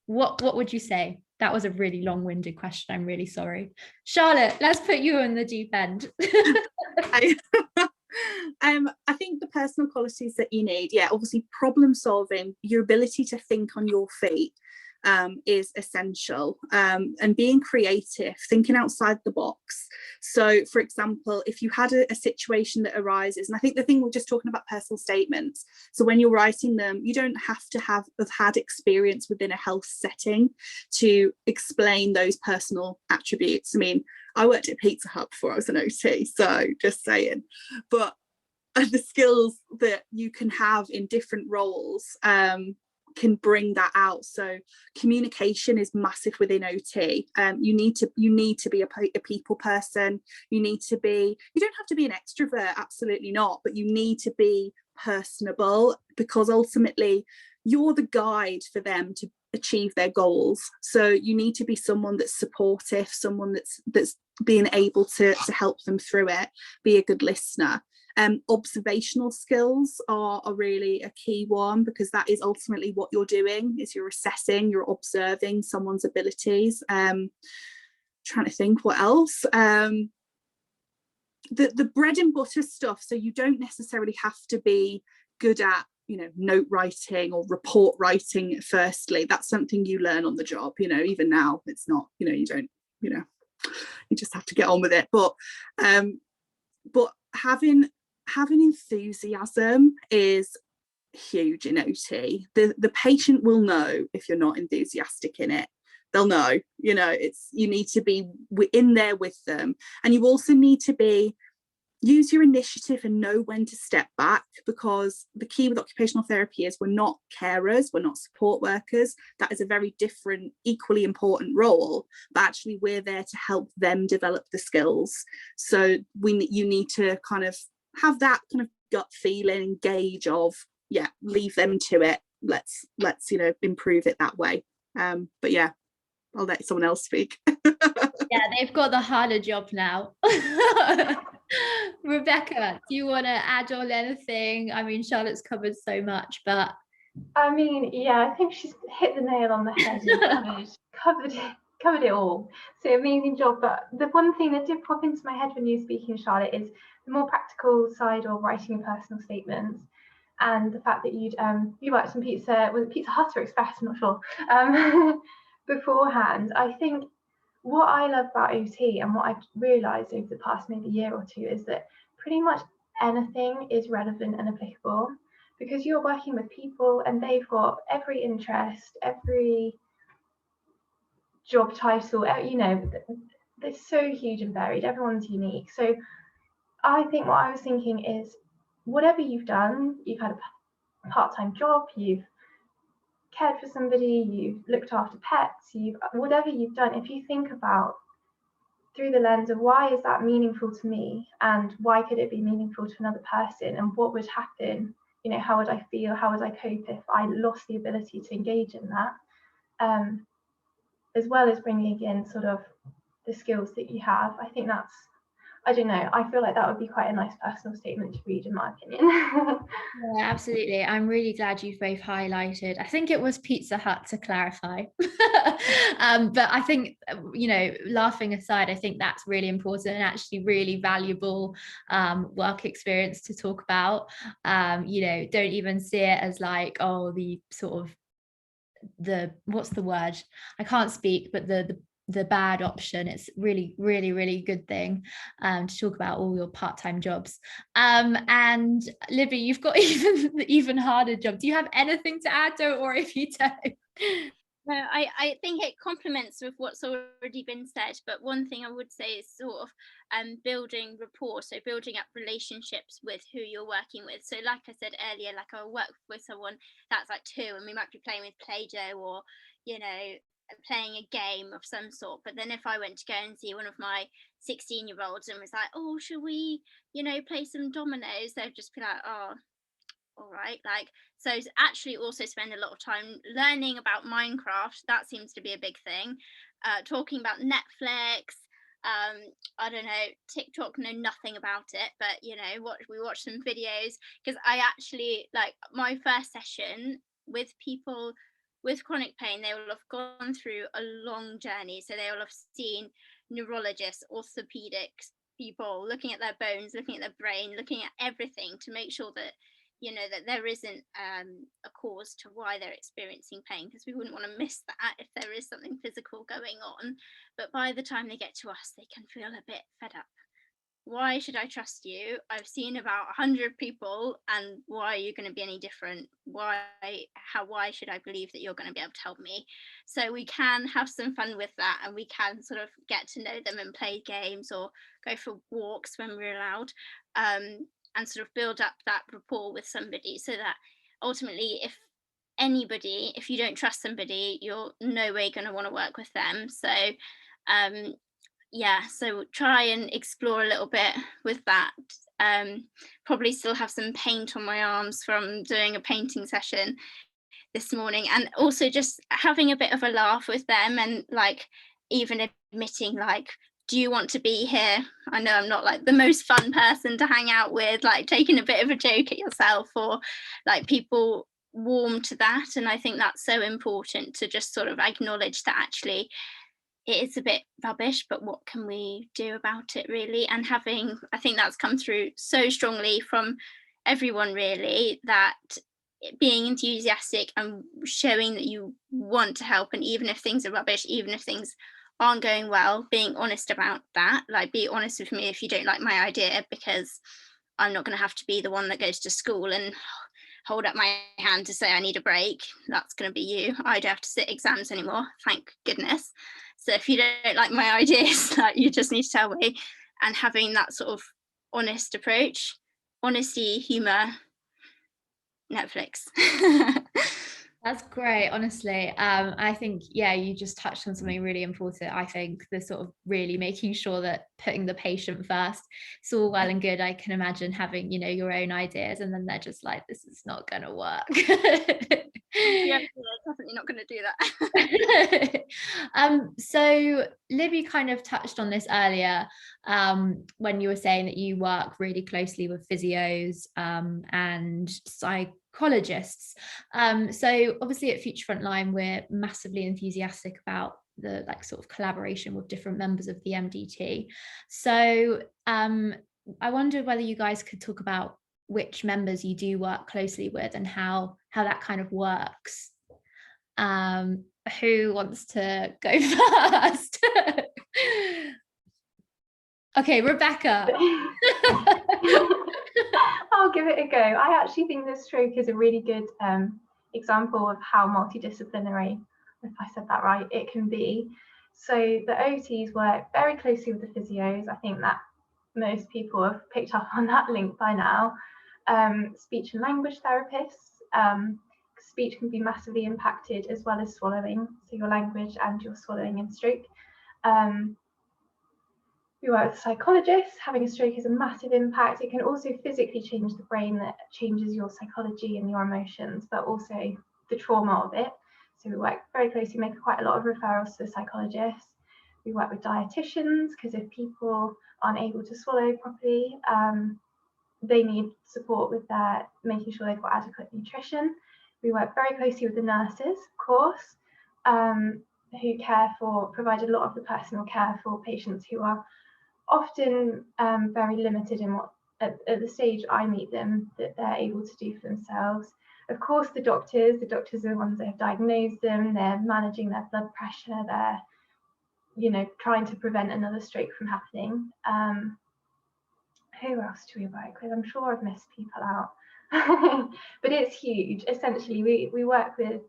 What would you say? That was a really long-winded question. I'm really sorry. Charlotte, let's put you in the deep end. I think the personal qualities that you need, obviously problem solving, your ability to think on your feet, is essential, and being creative, thinking outside the box. So for example, if you had a situation that arises, and I think the thing we're just talking about personal statements, so when you're writing them, you don't have to have had experience within a health setting to explain those personal attributes. I mean, I worked at Pizza Hut before I was an OT, so just saying. But the skills that you can have in different roles can bring that out. So communication is massive within OT. You need to be a people person. You don't have to be an extrovert, absolutely not, but you need to be personable, because ultimately you're the guide for them to achieve their goals. So you need to be someone that's supportive, someone that's being able to help them through it, be a good listener. Observational skills are really a key one, because that is ultimately what you're doing, is you're assessing, you're observing someone's abilities. Trying to think what else. The bread and butter stuff, so you don't necessarily have to be good at note writing or report writing firstly. That's something you learn on the job. Even now it's not, you don't, you just have to get on with it. But having enthusiasm is huge in OT. The patient will know if you're not enthusiastic in it. They'll know. You need to be in there with them, and you also need to use your initiative and know when to step back, because the key with occupational therapy is we're not carers, we're not support workers. That is a very different, equally important role, but actually we're there to help them develop the skills. So you need to kind of have that kind of gut feeling, gauge of, leave them to it. Let's improve it that way. But yeah, I'll let someone else speak. Yeah, they've got the harder job now. Rebecca, do you want to add on anything? I mean, Charlotte's covered so much, but I mean, I think she's hit the nail on the head and covered it all. So amazing job. But the one thing that did pop into my head when you were speaking, Charlotte, is the more practical side of writing personal statements, and the fact that you worked on Pizza Hut or Express, I'm not sure, beforehand. I think what I love about OT and what I've realised over the past maybe year or two is that pretty much anything is relevant and applicable, because you're working with people and they've got every interest, every job title, they're so huge and varied, everyone's unique. So I think what I was thinking is, whatever you've done, you've had a part-time job, you've cared for somebody, you've looked after pets, whatever you've done, if you think about through the lens of why is that meaningful to me, and why could it be meaningful to another person, and what would happen, how would I feel, how would I cope if I lost the ability to engage in that, as well as bringing in sort of the skills that you have. I think that's, I don't know, I feel like that would be quite a nice personal statement to read, in my opinion. Yeah, absolutely. I'm really glad you've both highlighted. I think it was Pizza Hut, to clarify. But I think, you know, laughing aside, I think that's really important and actually really valuable work experience to talk about. You know, don't even see it as like, oh, the sort of what's the word? I can't speak, but the bad option. It's really good thing to talk about all your part-time jobs. And Libby, you've got even harder job. Do you have anything to add? Don't worry if you don't. No, I think it complements with what's already been said, but one thing I would say is sort of building rapport, so building up relationships with who you're working with. So like I said earlier, like I'll work with someone that's like 2 and we might be playing with Play-Doh or, you know, playing a game of some sort. But then if I went to go and see one of my 16-year-olds and was like, oh, should we, you know, play some dominoes? They'd just be like, oh, all right. Like, so actually also spend a lot of time learning about Minecraft. That seems to be a big thing. Talking about Netflix, I don't know, TikTok, know nothing about it, but you know, we watch some videos, because I actually, like, my first session with people with chronic pain, they will have gone through a long journey. So they will have seen neurologists, orthopedics, people looking at their bones, looking at their brain, looking at everything to make sure that, you know, that there isn't a cause to why they're experiencing pain, because we wouldn't want to miss that if there is something physical going on. But by the time they get to us, they can feel a bit fed up. Why should I trust you? I've seen about 100 people, and why are you going to be any different? Why should I believe that you're going to be able to help me? So we can have some fun with that, and we can sort of get to know them and play games or go for walks when we're allowed. And sort of build up that rapport with somebody, so that ultimately if you don't trust somebody, you're no way going to want to work with them. So yeah, so try and explore a little bit with that. Probably still have some paint on my arms from doing a painting session this morning, and also just having a bit of a laugh with them, and like even admitting, like, do you want to be here? I know I'm not like the most fun person to hang out with, like taking a bit of a joke at yourself, or like people warm to that. And I think that's so important, to just sort of acknowledge that actually it is a bit rubbish, but what can we do about it, really? And I think that's come through so strongly from everyone, really, that being enthusiastic and showing that you want to help, and even if things are rubbish, even if things aren't going well, being honest about that. Like, be honest with me if you don't like my idea, because I'm not going to have to be the one that goes to school and hold up my hand to say I need a break. That's going to be you. I don't have to sit exams anymore, thank goodness. So if you don't like my ideas, like, you just need to tell me. And having that sort of honest approach, honesty, humour, Netflix. That's great, honestly. I think, yeah, you just touched on something really important. I think the sort of really making sure that putting the patient first. It's all well and good, I can imagine, having, you know, your own ideas, and then they're just like, this is not going to work. Yeah, definitely not going to do that. So Libby kind of touched on this earlier, when you were saying that you work really closely with physios and psychologists. So obviously at Future Frontline, we're massively enthusiastic about the like sort of collaboration with different members of the MDT. So I wonder whether you guys could talk about which members you do work closely with and how that kind of works. Who wants to go first? Okay, Rebecca. I'll give it a go. I actually think this stroke is a really good example of how multidisciplinary, if I said that right, it can be. So the OTs work very closely with the physios. I think that most people have picked up on that link by now. Speech and language therapists. Speech can be massively impacted, as well as swallowing, so your language and your swallowing in stroke. We work with psychologists. Having a stroke is a massive impact. It can also physically change the brain, that changes your psychology and your emotions, but also the trauma of it. So we work very closely, make quite a lot of referrals to the psychologists. We work with dietitians, because if people aren't able to swallow properly, they need support with their making sure they've got adequate nutrition. We work very closely with the nurses, of course, who provide a lot of the personal care for patients who are often very limited in what, at the stage I meet them, that they're able to do for themselves. Of course, the doctors are the ones that have diagnosed them, they're managing their blood pressure, they're, you know, trying to prevent another stroke from happening. Who else do we work with? I'm sure I've missed people out. But it's huge. Essentially, we work with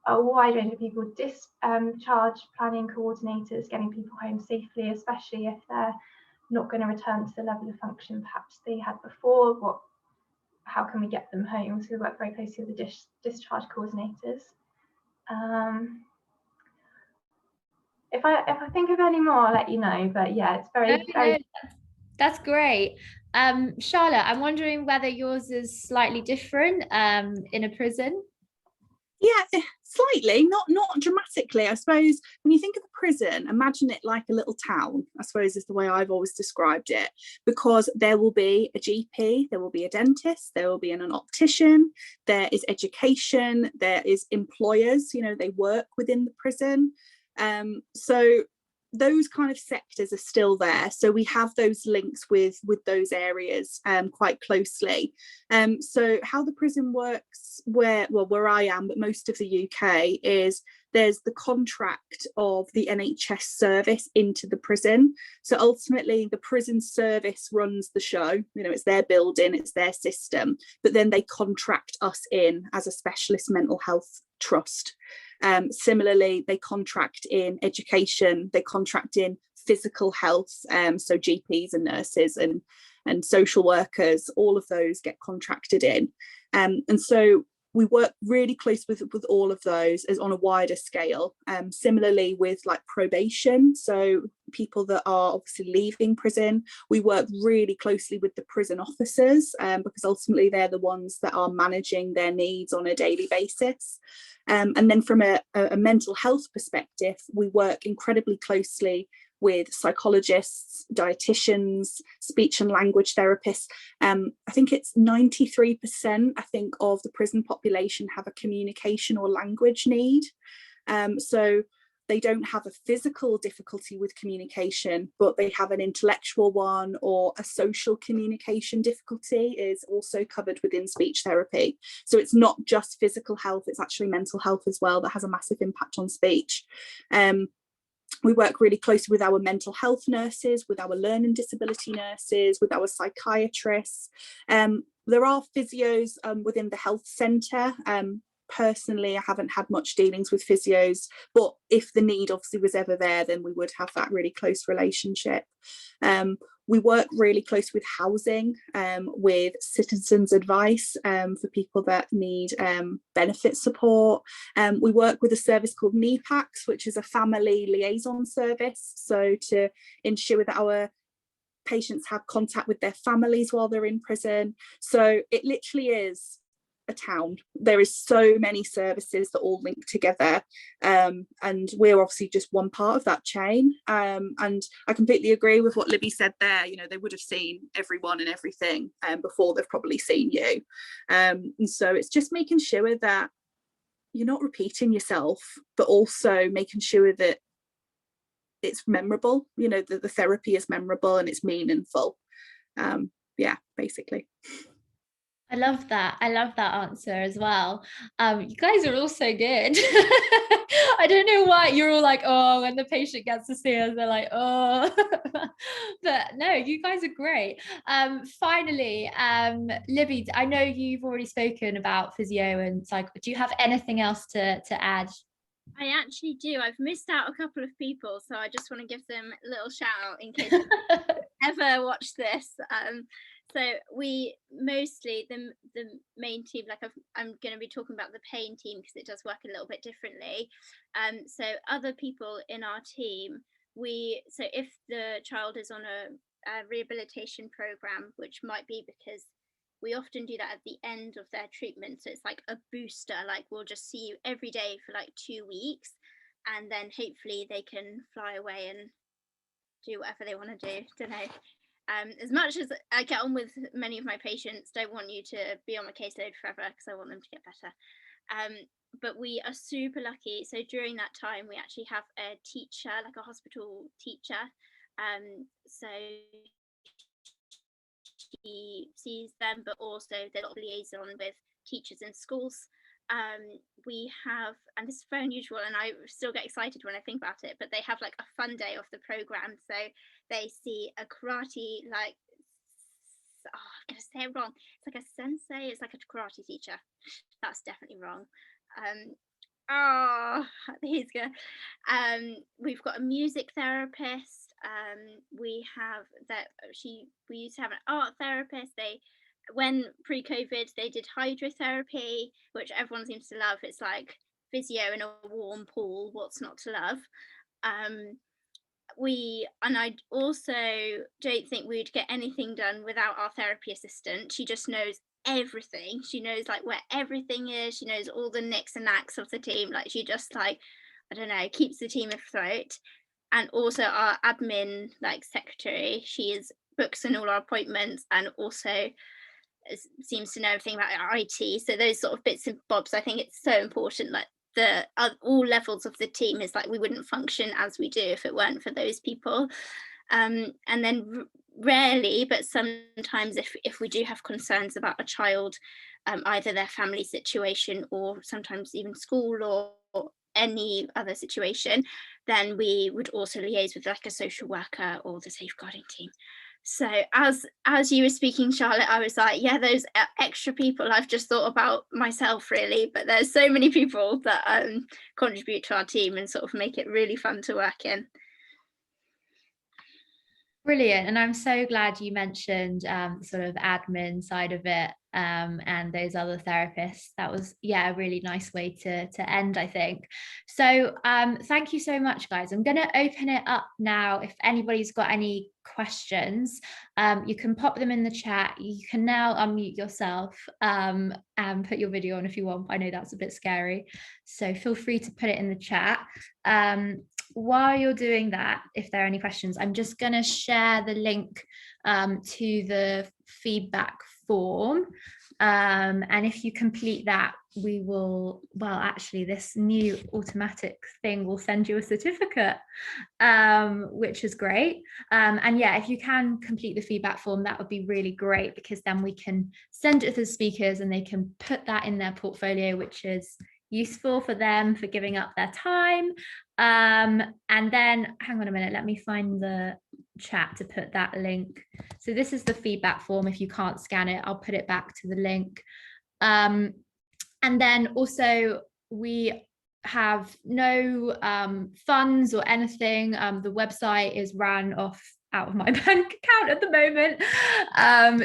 a wide range of people, discharge planning coordinators, getting people home safely, especially if they're not going to return to the level of function perhaps they had before. How can we get them home? So we work very closely with the discharge coordinators. If I think of any more, I'll let you know. But yeah, it's very. That's great. Charlotte, I'm wondering whether yours is slightly different in a prison. Yeah, slightly, not dramatically. I suppose when you think of a prison, imagine it like a little town, I suppose is the way I've always described it, because there will be a GP, there will be a dentist, there will be an optician, there is education, there is employers, you know, they work within the prison. So those kind of sectors are still there, so we have those links with those areas quite closely. So how the prison works where I am, but most of the UK, is there's the contract of the NHS service into the prison. So ultimately the prison service runs the show, you know, it's their building, it's their system, but then they contract us in as a specialist mental health trust. Similarly, they contract in education, they contract in physical health, so GPs and nurses and social workers, all of those get contracted in. And so we work really close with all of those as on a wider scale. Similarly with like probation, so people that are obviously leaving prison, we work really closely with the prison officers, because ultimately they're the ones that are managing their needs on a daily basis. And then from a mental health perspective, we work incredibly closely with psychologists, dietitians, speech and language therapists. I think it's 93%, I think, of the prison population have a communication or language need. So they don't have a physical difficulty with communication, but they have an intellectual one, or a social communication difficulty is also covered within speech therapy. So it's not just physical health, it's actually mental health as well that has a massive impact on speech. We work really closely with our mental health nurses, with our learning disability nurses, with our psychiatrists. There are physios within the health centre. Personally, I haven't had much dealings with physios, but if the need obviously was ever there, then we would have that really close relationship. We work really close with housing, with citizens advice for people that need benefit support. We work with a service called NEPACS, which is a family liaison service, so to ensure that our patients have contact with their families while they're in prison. So it literally is a town. There is so many services that all link together, and we're obviously just one part of that chain. And I completely agree with what Libby said there. You know, they would have seen everyone and everything before they've probably seen you, and so it's just making sure that you're not repeating yourself, but also making sure that it's memorable, you know, that the therapy is memorable and it's meaningful. Yeah, basically. I love that. I love that answer as well. You guys are all so good. I don't know why you're all like, oh, when the patient gets to see us, they're like, oh. But no, you guys are great. Finally, Libby, I know you've already spoken about physio and psych. Do you have anything else to add? I actually do. I've missed out a couple of people, so I just want to give them a little shout out in case they ever watch this. So we mostly, the main team, like I'm going to be talking about the pain team because it does work a little bit differently. So other people in our team, so if the child is on a rehabilitation program, which might be because we often do that at the end of their treatment. So it's like a booster, like we'll just see you every day for like 2 weeks, and then hopefully they can fly away and do whatever they want to do. Don't know. As much as I get on with many of my patients, don't want you to be on my caseload forever because I want them to get better. But we are super lucky. So during that time, we actually have a teacher, like a hospital teacher. So she sees them, but also there's a lot of liaison with teachers in schools. We have, and this is very unusual, and I still get excited when I think about it, but they have like a fun day of the program. So they see a karate, like, oh, I'm gonna say it wrong. It's like a sensei. It's like a karate teacher. That's definitely wrong. He's good. We've got a music therapist. We have that. We used to have an art therapist. When pre-COVID, they did hydrotherapy, which everyone seems to love. It's like physio in a warm pool. What's not to love? I also don't think we'd get anything done without our therapy assistant. She just knows everything. She knows like where everything is. She knows all the nicks and knacks of the team. Like she just like, I don't know, keeps the team afloat. And also our admin like secretary, she books in all our appointments and also seems to know everything about our IT. So those sort of bits and bobs, I think it's so important. Like all levels of the team is like we wouldn't function as we do if it weren't for those people. And then rarely, but sometimes if we do have concerns about a child, either their family situation or sometimes even school or any other situation, then we would also liaise with like a social worker or the safeguarding team. So as you were speaking, Charlotte, I was like, yeah, those extra people, I've just thought about myself really, but there's so many people that contribute to our team and sort of make it really fun to work in. Brilliant. And I'm so glad you mentioned sort of admin side of it and those other therapists. That was, yeah, a really nice way to end, I think. So thank you so much, guys. I'm going to open it up now. If anybody's got any questions, you can pop them in the chat. You can now unmute yourself and put your video on if you want. I know that's a bit scary. So feel free to put it in the chat. While you're doing that, if there are any questions, I'm just going to share the link to the feedback form. And if you complete that, we will, well, actually, this new automatic thing will send you a certificate, which is great. And yeah, if you can complete the feedback form, that would be really great, because then we can send it to the speakers and they can put that in their portfolio, which is useful for them for giving up their time. And then hang on a minute, let me find the chat to put that link. So this is the feedback form. If you can't scan it, I'll put it back to the link. And then also we have no funds or anything. The website is ran out of my bank account at the moment.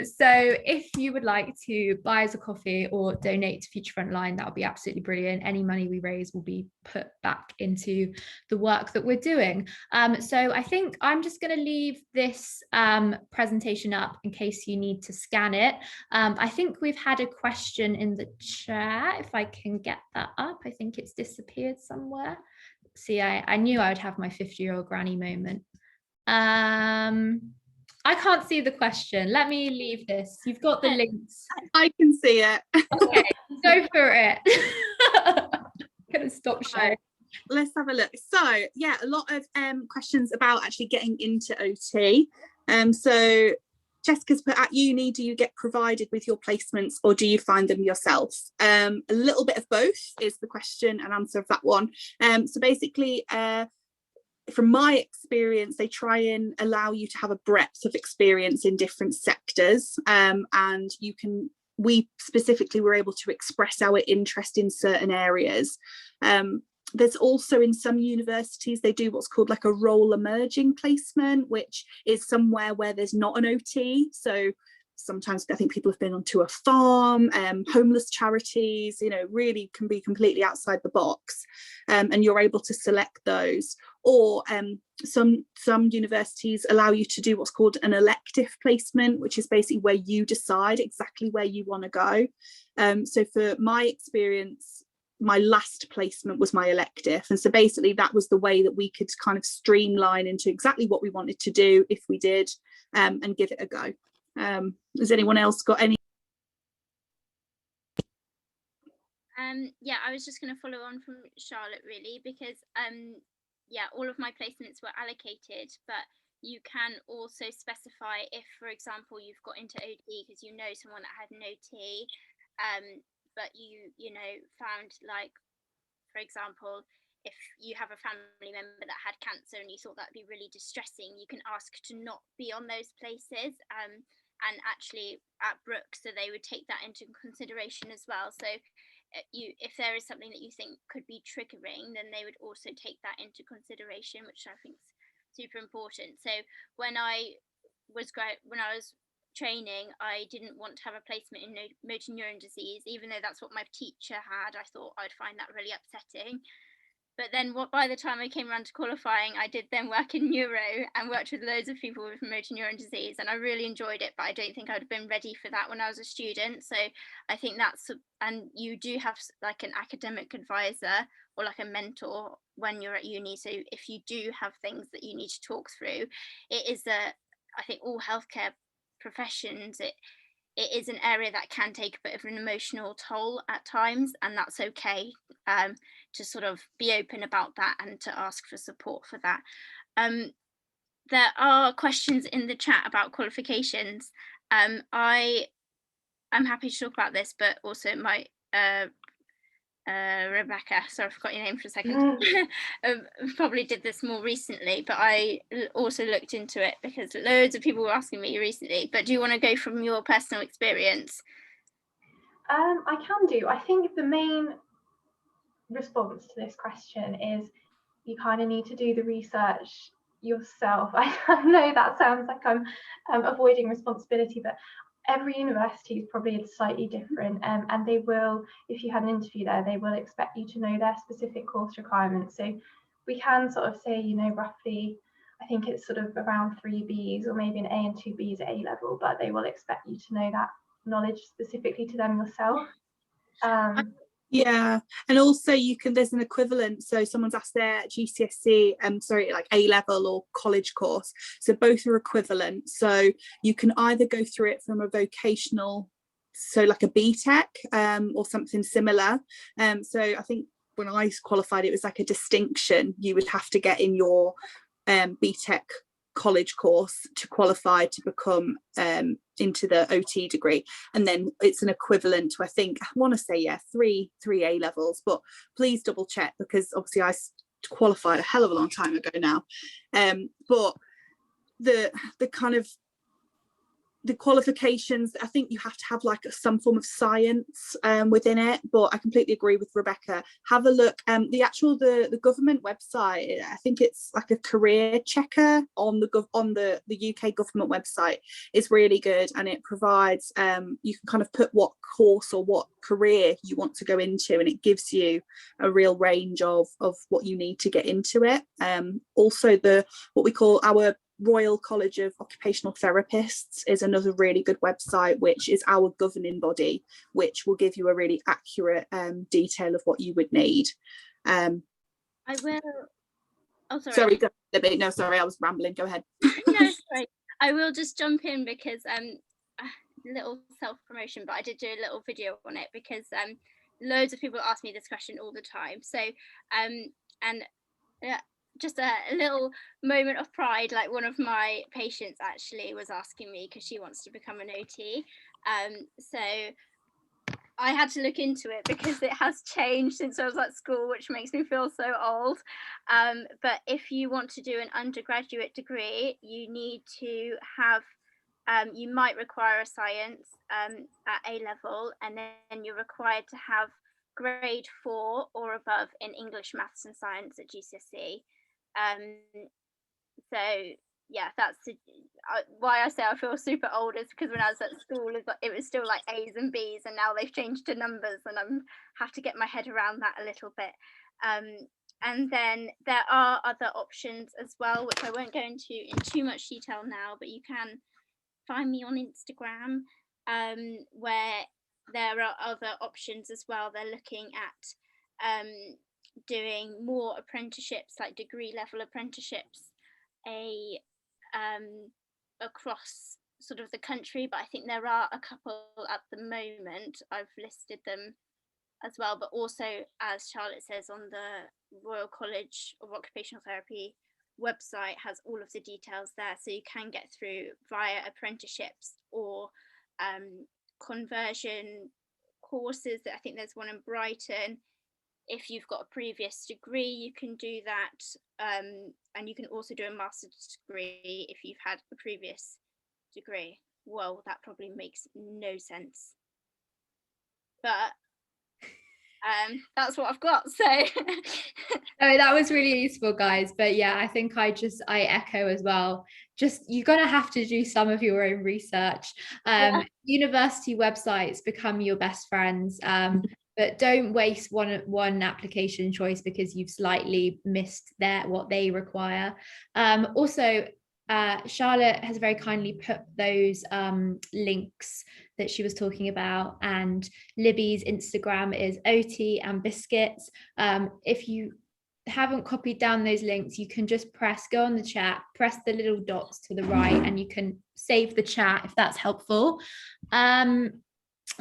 So if you would like to buy us a coffee or donate to Future Frontline, that would be absolutely brilliant. Any money we raise will be put back into the work that we're doing. So I think I'm just going to leave this presentation up in case you need to scan it. I think we've had a question in the chat. If I can get that up, I think it's disappeared somewhere. See, I knew I would have my 50-year-old granny moment. I can't see the question. Let me leave this. You've got the links. I can see it. Okay, go for it. I'm gonna stop sharing. Let's have a look. So yeah, a lot of questions about actually getting into OT. So Jessica's put, at uni, do you get provided with your placements or do you find them yourself? A little bit of both is the question and answer of that one. So basically, from my experience, they try and allow you to have a breadth of experience in different sectors, and we specifically were able to express our interest in certain areas. There's also, in some universities, they do what's called like a role emerging placement, which is somewhere where there's not an OT. So sometimes I think people have been onto a farm, homeless charities, you know, really can be completely outside the box, and you're able to select those. Or some universities allow you to do what's called an elective placement, which is basically where you decide exactly where you want to go. So for my experience, my last placement was my elective, and so basically that was the way that we could kind of streamline into exactly what we wanted to do if we did, and give it a go. Has anyone else got any? Yeah, I was just going to follow on from Charlotte really, because yeah, all of my placements were allocated, but you can also specify if, for example, you've got into OT because you know someone that had an OT, but you know found, like, for example, if you have a family member that had cancer and you thought that'd be really distressing, you can ask to not be on those places. And actually at Brooks, so they would take that into consideration as well. So if there is something that you think could be triggering, then they would also take that into consideration, which I think is super important. So when I was training, I didn't want to have a placement in motor neuron disease, even though that's what my teacher had. I thought I'd find that really upsetting. But then by the time I came around to qualifying, I did then work in neuro and worked with loads of people with motor neuron disease, and I really enjoyed it, but I don't think I would have been ready for that when I was a student. So I think that's, and you do have like an academic advisor or like a mentor when you're at uni. So if you do have things that you need to talk through, it is I think all healthcare professions, it is an area that can take a bit of an emotional toll at times, and that's okay, to sort of be open about that and to ask for support for that. There are questions in the chat about qualifications. I'm happy to talk about this, but also my Rebecca, sorry, I forgot your name for a second, probably did this more recently, but I also looked into it because loads of people were asking me recently. But do you want to go from your personal experience? I can do. I think the main response to this question is you kind of need to do the research yourself. I know that sounds like I'm avoiding responsibility, but every university is probably slightly different, and they will, if you had an interview there, they will expect you to know their specific course requirements. So we can sort of say, you know, roughly, I think it's sort of around 3 Bs or maybe an A and 2 Bs at A level, but they will expect you to know that knowledge specifically to them yourself. Yeah, and also there's an equivalent, so someone's asked their GCSE, like A level or college course, so both are equivalent, so you can either go through it from a vocational, so like a BTEC, or something similar. So I think when I qualified, it was like a distinction you would have to get in your BTEC college course to qualify to become into the OT degree, and then it's an equivalent to, I want to say, three A levels, but please double check, because obviously I qualified a hell of a long time ago now, but the kind of the qualifications, I think you have to have like some form of science within it, but I completely agree with Rebecca. Have a look. The government website, I think it's like a career checker on the UK government website, is really good, and it provides you can kind of put what course or what career you want to go into, and it gives you a real range of what you need to get into it. Also, what we call our Royal College of Occupational Therapists is another really good website, which is our governing body, which will give you a really accurate detail of what you would need. I will. Oh, sorry. No, sorry, I was rambling. Go ahead. No, sorry. I will just jump in because little self-promotion, but I did do a little video on it because loads of people ask me this question all the time. So just a little moment of pride, like one of my patients actually was asking me because she wants to become an OT, so I had to look into it because it has changed since I was at school, which makes me feel so old, but if you want to do an undergraduate degree, you need to have you might require a science at A level, and then you're required to have grade 4 or above in English, maths and science at GCSE. So yeah, that's why I say I feel super old, is because when I was at school, it was still like A's and B's, and now they've changed to numbers, and I have to get my head around that a little bit. And then there are other options as well, which I won't go into in too much detail now, but you can find me on Instagram, where there are other options as well. They're looking at doing more apprenticeships, like degree level apprenticeships, across sort of the country, but I think there are a couple at the moment. I've listed them as well, but also, as Charlotte says, on the Royal College of Occupational Therapy website has all of the details there, so you can get through via apprenticeships or conversion courses. I think there's one in Brighton. If you've got a previous degree, you can do that, and you can also do a master's degree if you've had a previous degree. Well, that probably makes no sense, but that's what I've got. So Oh, that was really useful, guys. But yeah, I think I echo as well. Just, you're gonna have to do some of your own research. Yeah. University websites become your best friends. But don't waste one application choice because you've slightly missed what they require. Also, Charlotte has very kindly put those links that she was talking about, and Libby's Instagram is OT and Biscuits. If you haven't copied down those links, you can just go on the chat, press the little dots to the right, and you can save the chat if that's helpful.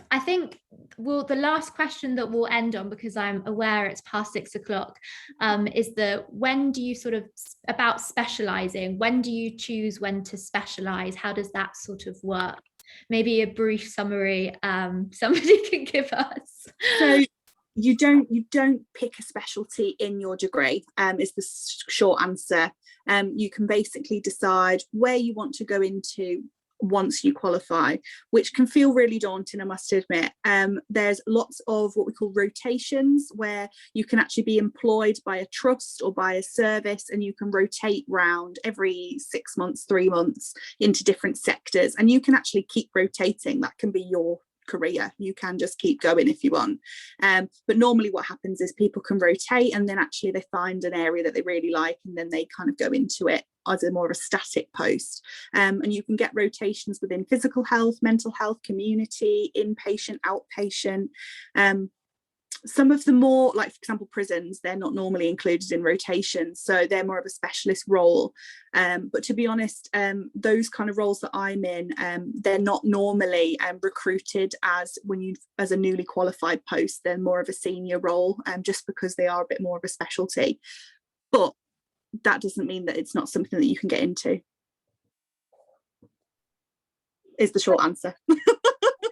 I think the last question that we'll end on, because I'm aware it's past 6 o'clock, is when do you about specializing? When do you choose when to specialize? How does that sort of work? Maybe a brief summary somebody can give us. So you don't pick a specialty in your degree, is the short answer. You can basically decide where you want to go into once you qualify, which can feel really daunting, I must admit. There's lots of what we call rotations, where you can actually be employed by a trust or by a service, and you can rotate round every 6 months, 3 months into different sectors, and you can actually keep rotating. That can be your career. You can just keep going if you want, but normally what happens is people can rotate, and then actually they find an area that they really like, and then they kind of go into it as a more of a static post. And you can get rotations within physical health, mental health, community, inpatient, outpatient. Some of the more, like for example prisons, they're not normally included in rotations, so they're more of a specialist role. But to be honest, those kind of roles that I'm in, they're not normally recruited as a newly qualified post. They're more of a senior role, just because they are a bit more of a specialty. But that doesn't mean that it's not something that you can get into, is the short answer.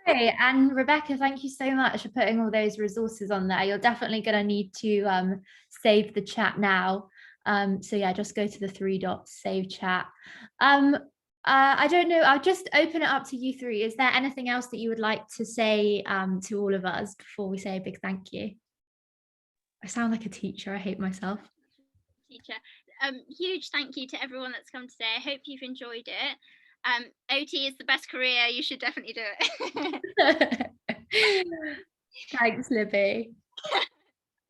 And Rebecca, thank you so much for putting all those resources on there. You're definitely going to need to save the chat now. So yeah, just go to the 3 dots, save chat. I don't know, I'll just open it up to you three. Is there anything else that you would like to say to all of us before we say a big thank you? I sound like a teacher, I hate myself. Teacher. Huge thank you to everyone that's come today. I hope you've enjoyed it. OT is the best career. You should definitely do it. Thanks, Libby.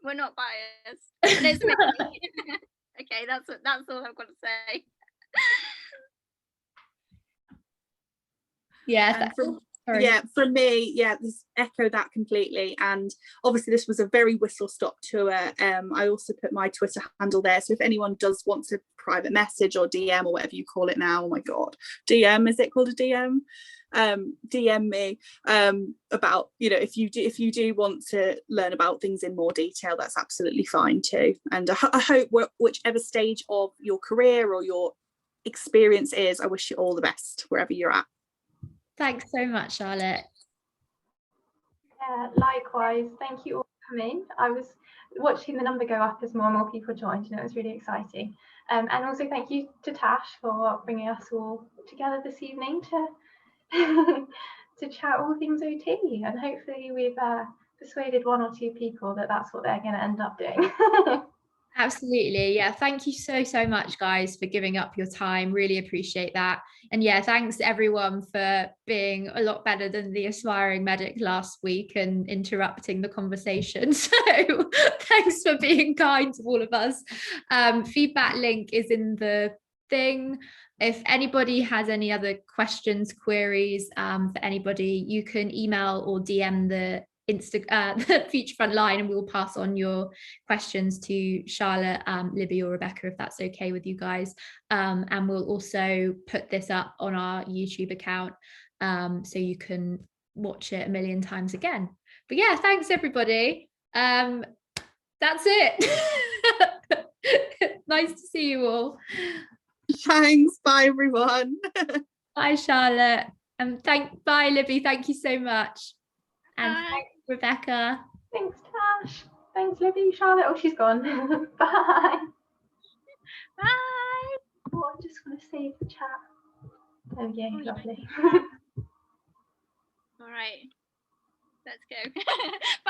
We're not biased. And it's me. Okay, that's all I've got to say. Yeah. For me, just echo that completely. And obviously this was a very whistle-stop tour. I also put my Twitter handle there, so if anyone does want to private message or DM or whatever you call it now, oh my god, DM, is it called a DM? DM me about, if you do want to learn about things in more detail, that's absolutely fine too. And I hope whichever stage of your career or your experience is, I wish you all the best wherever you're at. Thanks so much, Charlotte. Yeah, likewise. Thank you all for coming. I was watching the number go up as more and more people joined, and it was really exciting. And also thank you to Tash for bringing us all together this evening to to chat all things OT. And hopefully we've persuaded 1 or 2 people that that's what they're going to end up doing. Absolutely. Yeah. Thank you so much, guys, for giving up your time. Really appreciate that. And yeah, thanks everyone for being a lot better than the aspiring medic last week and interrupting the conversation. So thanks for being kind to all of us. Feedback link is in the thing. If anybody has any other questions, queries for anybody, you can email or DM the the Future Frontline, and we'll pass on your questions to Charlotte, Libby, or Rebecca, if that's okay with you guys. And we'll also put this up on our YouTube account, so you can watch it a million times again. But yeah, thanks everybody. That's it. Nice to see you all. Thanks. Bye, everyone. Bye, Charlotte. And bye, Libby. Thank you so much. And Bye. thanks, Rebecca. Thanks, Tash. Thanks, Libby. Charlotte. Oh, she's gone. Bye. Bye. Oh, I just want to save the chat. Oh, yeah, lovely. All right. Let's go. Bye.